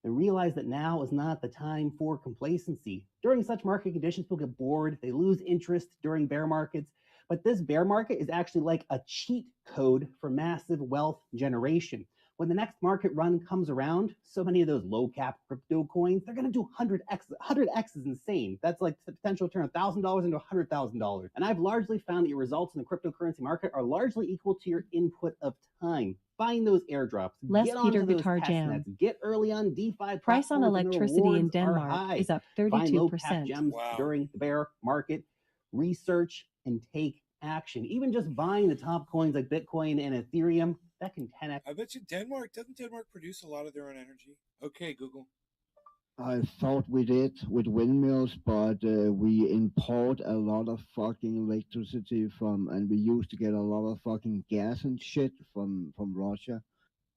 then realize that now is not the time for complacency. During such market conditions, people get bored, they lose interest during bear markets, but this bear market is actually like a cheat code for massive wealth generation. When the next market run comes around, so many of those low cap crypto coins, they're going to do 100x. 100x is insane. That's like the potential to turn $1,000 into $100,000. And I've largely found that your results in the cryptocurrency market are largely equal to your input of time. Find those airdrops. Les Get onto Peter those Guitar test Jam. nets. Get early on DeFi. Price on platforms, and the electricity in rewards are Denmark high. is up Find low cap 32%. gems during the bear market. Research and take action. Even just buying the top coins like Bitcoin and Ethereum, that can 10x. I bet you doesn't Denmark produce a lot of their own energy? Okay, Google. I thought we did with windmills, but we import a lot of fucking electricity from, and we used to get a lot of fucking gas and shit from Russia,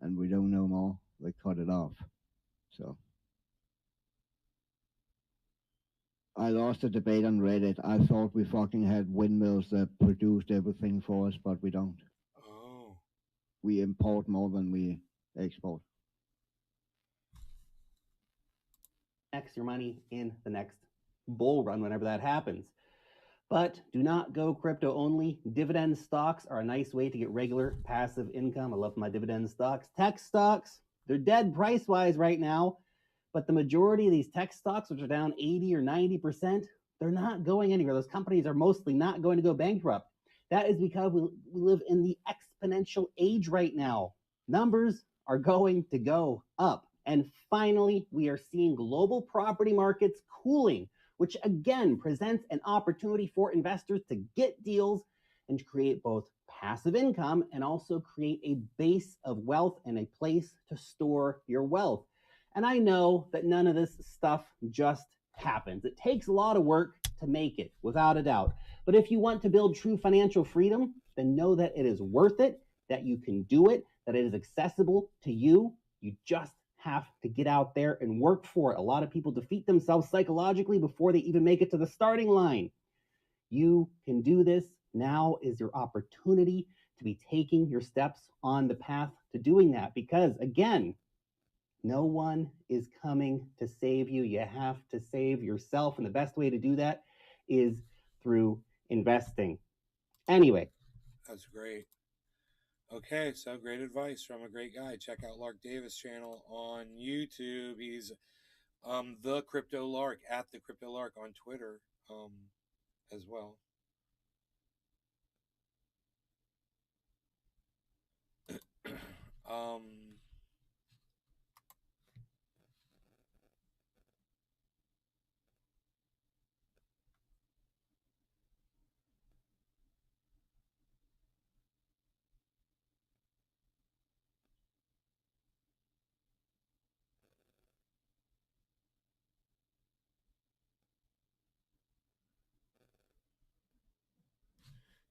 and we don't know more. They cut it off. So I lost the debate on Reddit. I thought we fucking had windmills that produced everything for us, but we don't. Oh. We import more than we export. Your money in the next bull run whenever that happens. But do not go crypto only. Dividend stocks are a nice way to get regular passive income. I love my dividend stocks. Tech stocks, they're dead price wise right now, but the majority of these tech stocks, which are down 80 or 90%, they're not going anywhere. Those companies are mostly not going to go bankrupt. That is because we live in the exponential age right now. Numbers are going to go up. And finally, we are seeing global property markets cooling, which again presents an opportunity for investors to get deals and to create both passive income and also create a base of wealth and a place to store your wealth. And I know that none of this stuff just happens. It takes a lot of work to make it, without a doubt. But if you want to build true financial freedom, then know that it is worth it, that you can do it, that it is accessible to you. You just have to get out there and work for it. A lot of people defeat themselves psychologically before they even make it to the starting line. You can do this. Now is your opportunity to be taking your steps on the path to doing that, because again, no one is coming to save you. You have to save yourself, and the best way to do that is through investing. Anyway. That's great. Okay, so great advice from a great guy. Check out Lark Davis' channel on YouTube. He's the Crypto Lark, at the Crypto Lark on Twitter as well.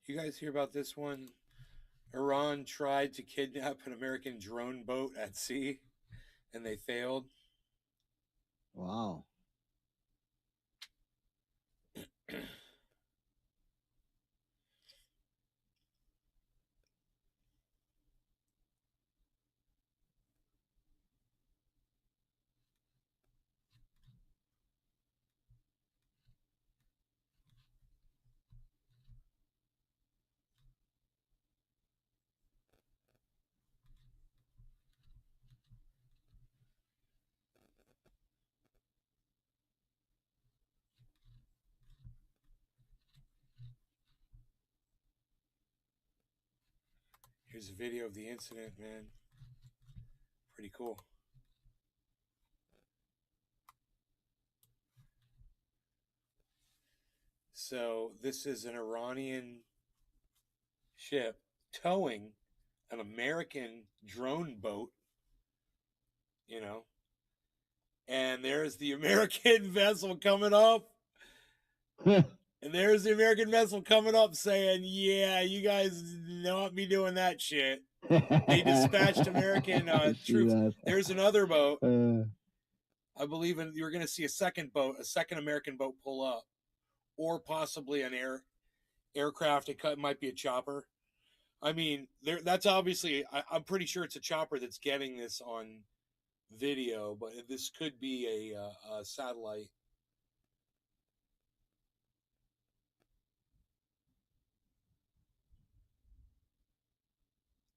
You guys hear about this one? Iran tried to kidnap an American drone boat at sea, and they failed. Wow. Here's a video of the incident, man. Pretty cool. So this is an Iranian ship towing an American drone boat, you know, and there's the American vessel coming up. And there's the American vessel coming up saying, yeah, you guys not be doing that shit. They dispatched American troops. There's another boat. I believe you're going to see a second American boat pull up, or possibly an aircraft. It might be a chopper. I mean, that's obviously, I'm pretty sure it's a chopper that's getting this on video, but this could be a satellite.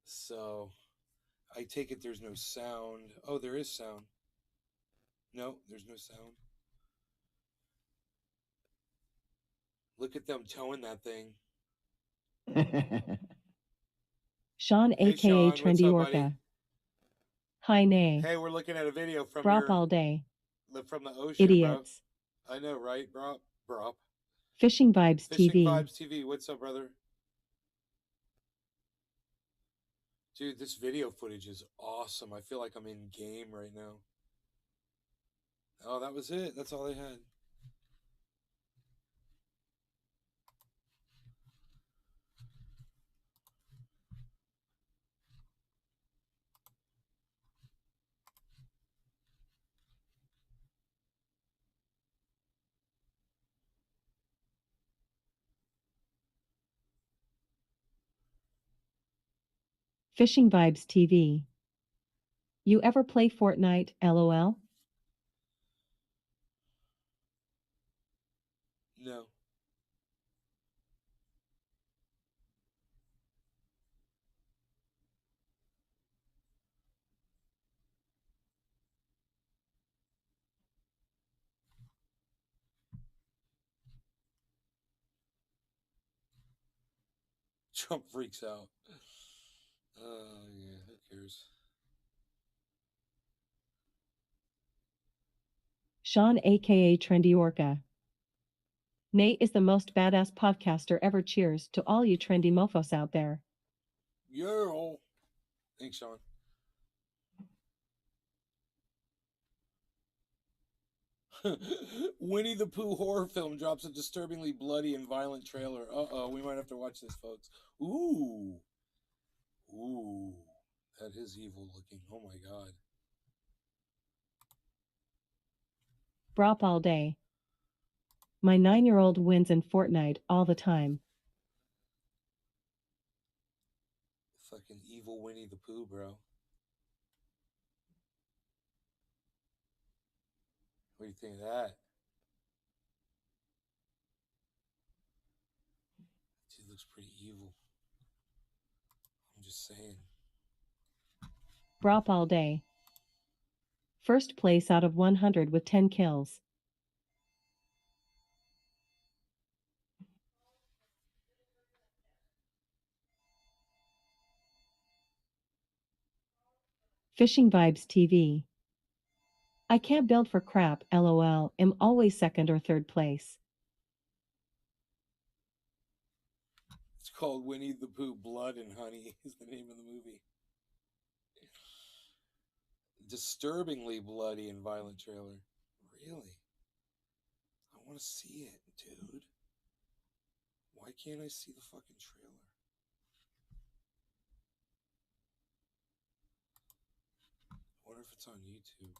So I take it there's no sound. Oh, there is sound. No, there's no sound. Look at them towing that thing. Sean, Hey, aka Sean, what's Trendy up, Orca. buddy? Hi, nay. Hey, we're looking at a video from Brop all day. from the ocean, Idiots. bro. I know, right, Brop? Fishing Vibes Fishing TV. Vibes TV. What's up, brother? Dude, this video footage is awesome. I feel like I'm in game right now. Oh, that was it. That's all they had. Fishing Vibes TV. You ever play Fortnite, LOL? No. Trump freaks out. Yeah, who cares? Sean, aka Trendy Orca. Nate is the most badass podcaster ever. Cheers to all you trendy mofos out there. Yo. Thanks, Sean. Winnie the Pooh horror film drops a disturbingly bloody and violent trailer. Uh-oh, we might have to watch this, folks. Ooh. Ooh. That is evil looking. Oh my god. Brop all day. My 9-year-old wins in Fortnite all the time. Fucking evil Winnie the Pooh, bro. What do you think of that? Dude looks pretty evil. I'm just saying. Brop all day. First place out of 100 with 10 kills. Fishing Vibes TV. I can't build for crap, LOL. Am always second or third place. It's called Winnie the Pooh Blood and Honey is the name of the movie. Disturbingly bloody and violent trailer. Really? I want to see it, dude. Why can't I see the fucking trailer? I wonder if it's on YouTube.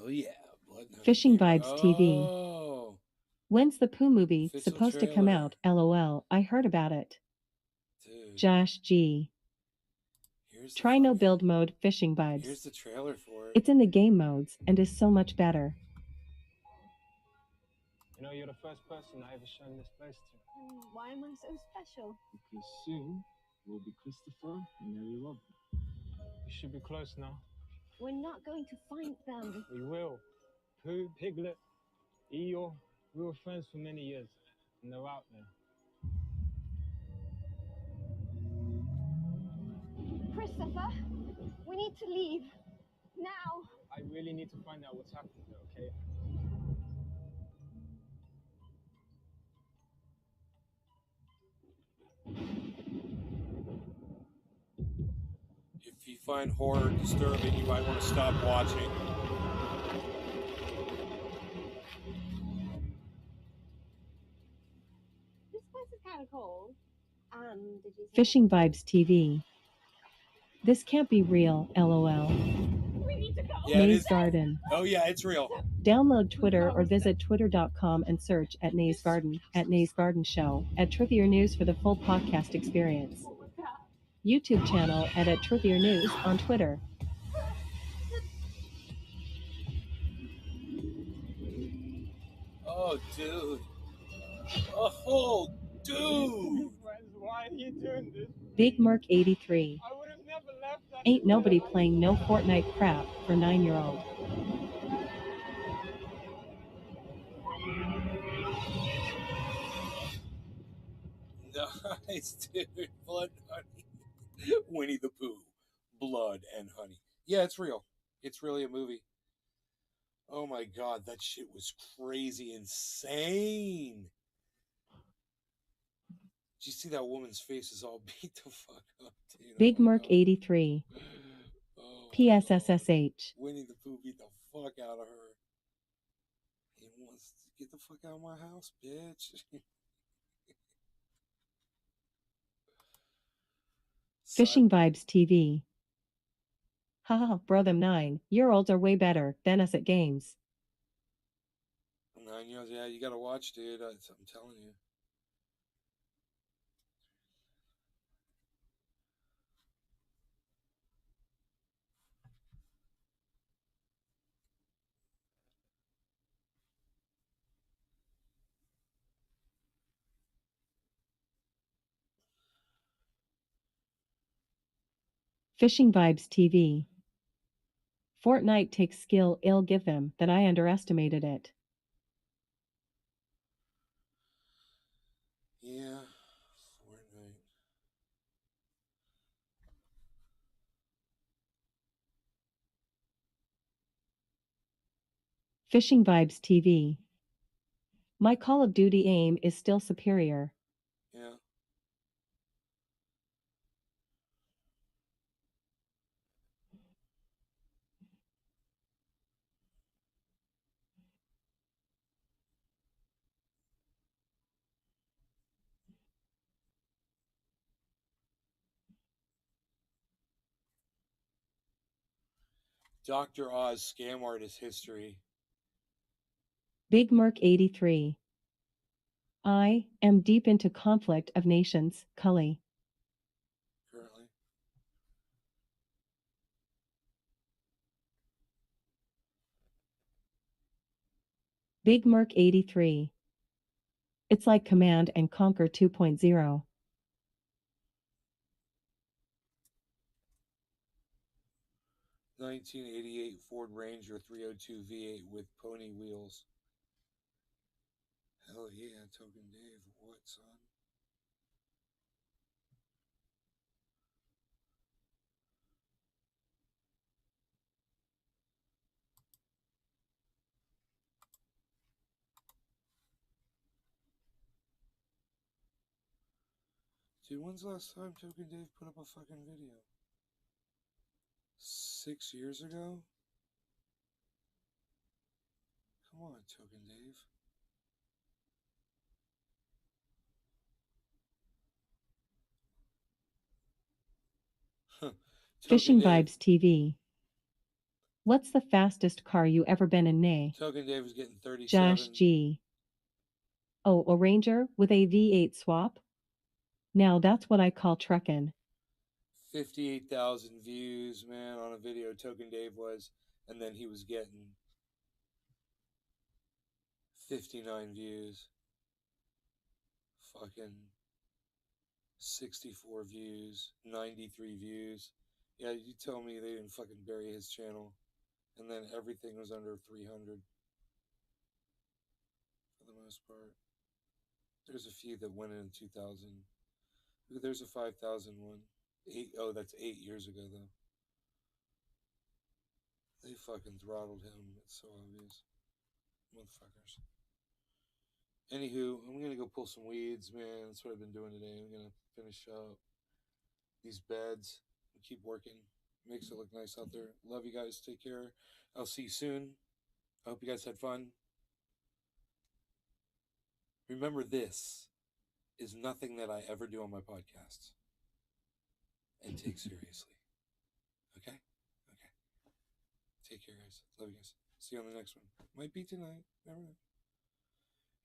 Oh yeah, Blood and Honey. Fishing Vibes Oh. TV. When's the Pooh movie Official supposed to come trailer. out? LOL. I heard about it. Dude. Josh G. Try no build mode Fishing Vibes. Here's the trailer for it. It's in the game modes and is so much better. You know, you're the first person I ever shown this place to. Why am I so special? Because soon will be Christopher and Mary Robin. You should be close now. We're not going to find them. We will. Pooh, Piglet, Eeyore, we were friends for many years, and they're out there. Christopher, we need to leave. Now. I really need to find out what's happening there, okay? If you find horror disturbing, you might want to stop watching. This place is kind of cold. Did you say Fishing Vibes TV. This can't be real, LOL. we need to go? Yeah, it Nay's is. Garden. Oh yeah, it's real. Download Twitter or visit twitter.com and search at Nay's Garden, at Nay's Garden Show, at Truthier News for the full podcast experience. YouTube channel at Truthier News on Twitter. Oh, dude. Oh, dude. Why are you doing this? Big Merc 83. I would have never left that. Ain't nobody playing no Fortnite crap for 9-year-old. Nice, dude. Blood and honey. Winnie the Pooh. Blood and honey. Yeah, it's real. It's really a movie. Oh my god, that shit was crazy insane. Did you see that woman's face is all beat the fuck up, dude? Big Merc 83. PSSSH. Winnie the Pooh beat the fuck out of her. He wants to get the fuck out of my house, bitch. Fishing Vibes TV. Haha, bro, them 9-year-olds are way better than us at games. 9 years, yeah, you gotta watch, dude. I'm telling you. Fishing Vibes TV. Fortnite takes skill I'll give them that I underestimated it. Yeah, Fortnite. Fishing Vibes TV. My Call of Duty aim is still superior. Yeah. Dr. Oz scam artist history. Big Merc 83. I am deep into Conflict of Nations, Cully. Currently. Big Merc 83. It's like Command and Conquer 2.0. $1988 Ford Ranger 302 V8 with pony wheels. Hell yeah, Token Dave. What, son? Dude, when's the last time Token Dave put up a fucking video? 6 years ago? Come on, Token Dave. Fishing Dave. Vibes TV. What's the fastest car you ever been in, Nay? Token Dave was getting 37. Josh G. Oh, a Ranger with a V8 swap? Now that's what I call truckin'. 58,000 views, man, on a video Token Dave was, and then he was getting 59 views. Fucking 64 views, 93 views. Yeah, you tell me they didn't fucking bury his channel. And then everything was under 300. For the most part. There's a few that went in 2000. There's a 5,000 one. That's 8 years ago, though. They fucking throttled him. It's so obvious. Motherfuckers. Anywho, I'm gonna go pull some weeds, man. That's what I've been doing today. I'm gonna finish up these beds and keep working. Makes it look nice out there. Love you guys. Take care. I'll see you soon. I hope you guys had fun. Remember, this is nothing that I ever do on my podcasts and take seriously. Okay? Okay. Take care, guys. Love you guys. See you on the next one. Might be tonight. Never know.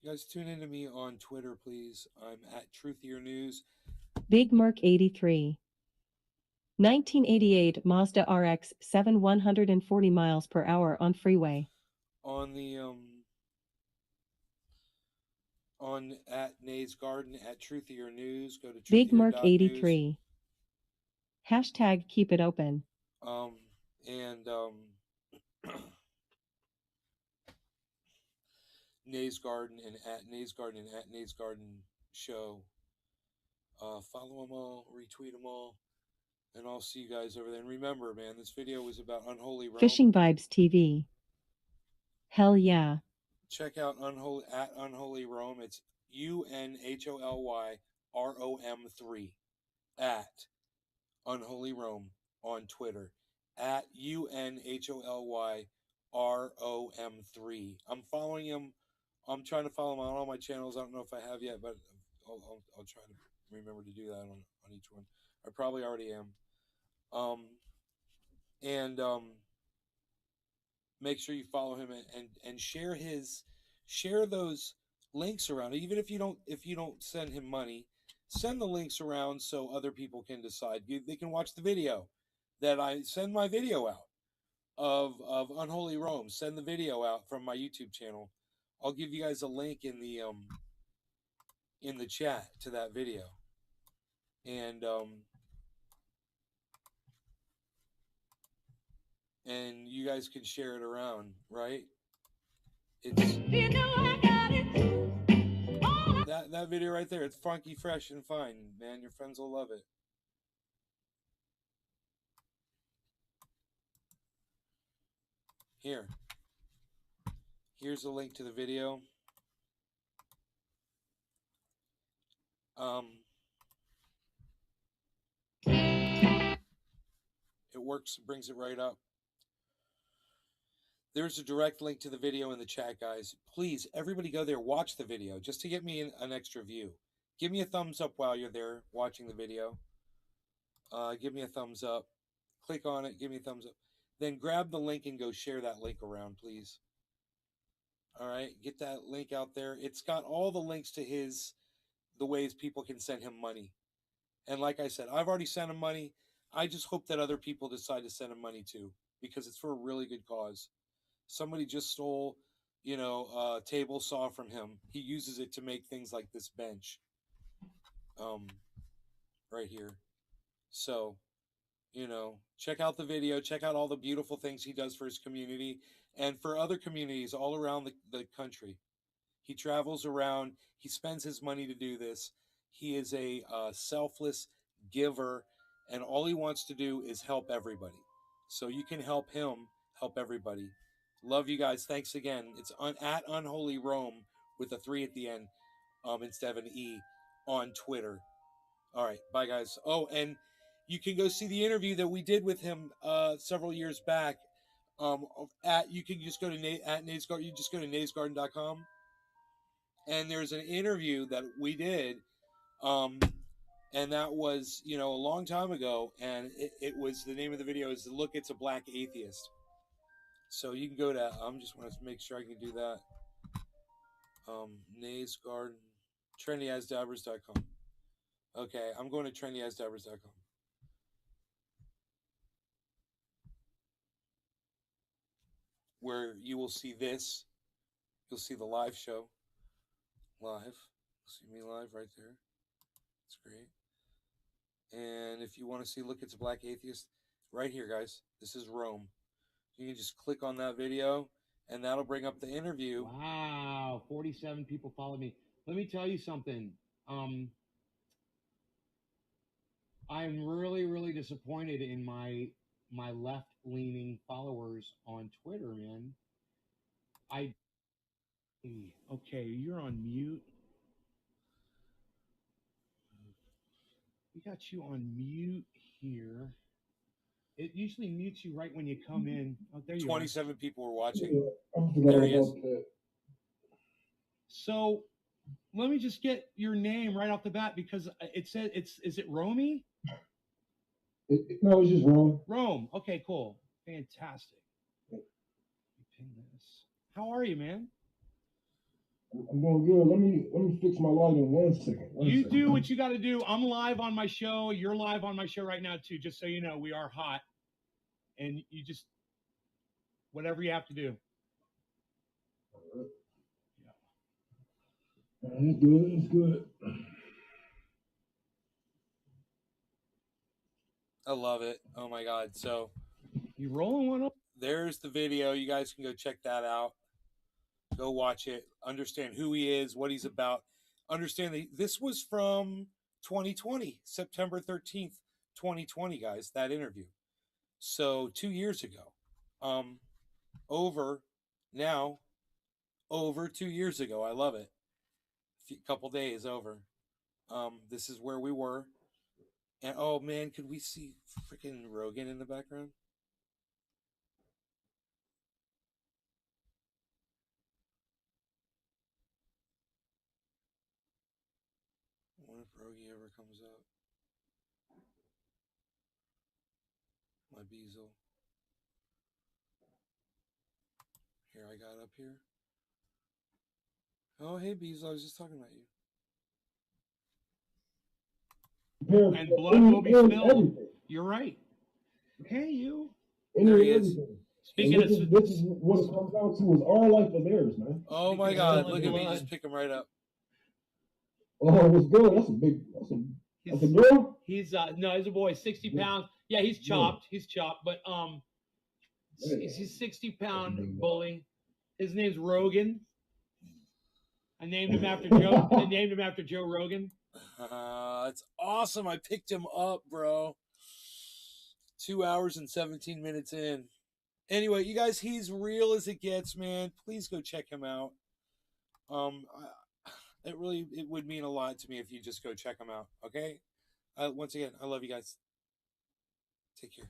You guys tune into me on Twitter, please. I'm at Truthier News. Big Merc 83. 1988 Mazda RX 7 140 miles per hour on freeway. On the on at Nays Garden at Truthier News. Go to Big Merc truthier.news. 83. Hashtag keep it open. And Nays Garden and at Nays Garden and at Nays Garden Show. Follow them all, retweet them all, and I'll see you guys over there. And remember, man, this video was about Unholy Rome. Fishing Vibes TV. Hell yeah. Check out Unholy Rome. It's UNHOLYROM3 at Unholy Rome on Twitter. At UNHOLYROM3. I'm following him. I'm trying to follow him on all my channels. I don't know if I have yet, but I'll try to remember to do that on each one. I probably already am. Make sure you follow him and share those links around. Even if you don't send him money, send the links around so other people can decide. They can watch the video that I send my video out of Unholy Rome. Send the video out from my YouTube channel. I'll give you guys a link in the chat to that video. And you guys can share it around, right? It's that video right there. It's funky, fresh, and fine, man. Your friends will love it. Here's a link to the video. It works, brings it right up. There's a direct link to the video in the chat, guys. Please, everybody go there, watch the video, just to get me an extra view. Give me a thumbs up while you're there watching the video. Give me a thumbs up. Click on it, give me a thumbs up. Then grab the link and go share that link around, please. All right, get that link out there. It's got all the links to the ways people can send him money. And like I said, I've already sent him money. I just hope that other people decide to send him money too, because it's for a really good cause. Somebody just stole, a table saw from him. He uses it to make things like this bench. Right here. So, check out the video. Check out all the beautiful things he does for his community and for other communities all around the country. He travels around. He spends his money to do this. He is a selfless giver, and all he wants to do is help everybody. So you can help him help everybody. Love you guys. Thanks again. It's at Unholy Rome with a 3 at the end instead of an E on Twitter. All right. Bye, guys. Oh, and you can go see the interview that we did with him several years back. You can just go to Nays Garden. You just go to naysgarden.com. And there's an interview that we did. And that was, a long time ago. And it was, the name of the video is Look, It's a Black Atheist. So you can go to, just want to make sure I can do that. Nays Garden, trendyasdabbers.com. Okay, I'm going to trendyasdabbers.com. Where you will see this. You'll see the live show. Live. See me live right there. That's great. And if you want to see Look, It's a Black Atheist, right here, guys. This is Rome. You can just click on that video, and that'll bring up the interview. Wow, 47 people follow me. Let me tell you something. I'm really, really disappointed in my left-leaning followers on Twitter, man. Okay, you're on mute. We got you on mute here. It usually mutes you right when you come in. Oh, there you 27 are. people were watching. There he is. So let me just get your name right off the bat, because it said is it Romy? No, it's just Rome. Rome. Okay, cool. Fantastic. Yeah. pin this. How are you, man? I'm doing good. Let me fix my lighting 1 second. You do what you got to do. I'm live on my show. You're live on my show right now too. Just so you know, we are hot, and you just whatever you have to do. It's good. It's good. I love it. Oh my God. So you rolling one up? There's the video. You guys can go check that out. Go watch it. Understand who he is, what he's about. Understand that this was from 2020, September 13th, 2020, guys, that interview. So 2 years ago. Over 2 years ago. I love it. A couple days over. This is where we were. And oh man, could we see freaking Rogan in the background? I wonder if Rogie ever comes up. My Beazle. Here, I got up here. Oh, hey Beazle, I was just talking about you. And blood will be spilled. You're right. Hey, you. There he is. Speaking of this is what it comes down to is our life or theirs, man. Oh my God! Look at me, just pick him right up. Oh, what's good? That's a girl. He's no, he's a boy, 60 pounds. Yeah, he's chopped. He's chopped, but he's 60-pound bully. His name's Rogan. I named him after Joe. I named him after Joe Rogan. That's awesome. I picked him up, bro. 2 hours and 17 minutes in. Anyway, you guys, he's real as it gets, man. Please go check him out. It would mean a lot to me if you just go check him out. Okay. Once again, I love you guys. Take care.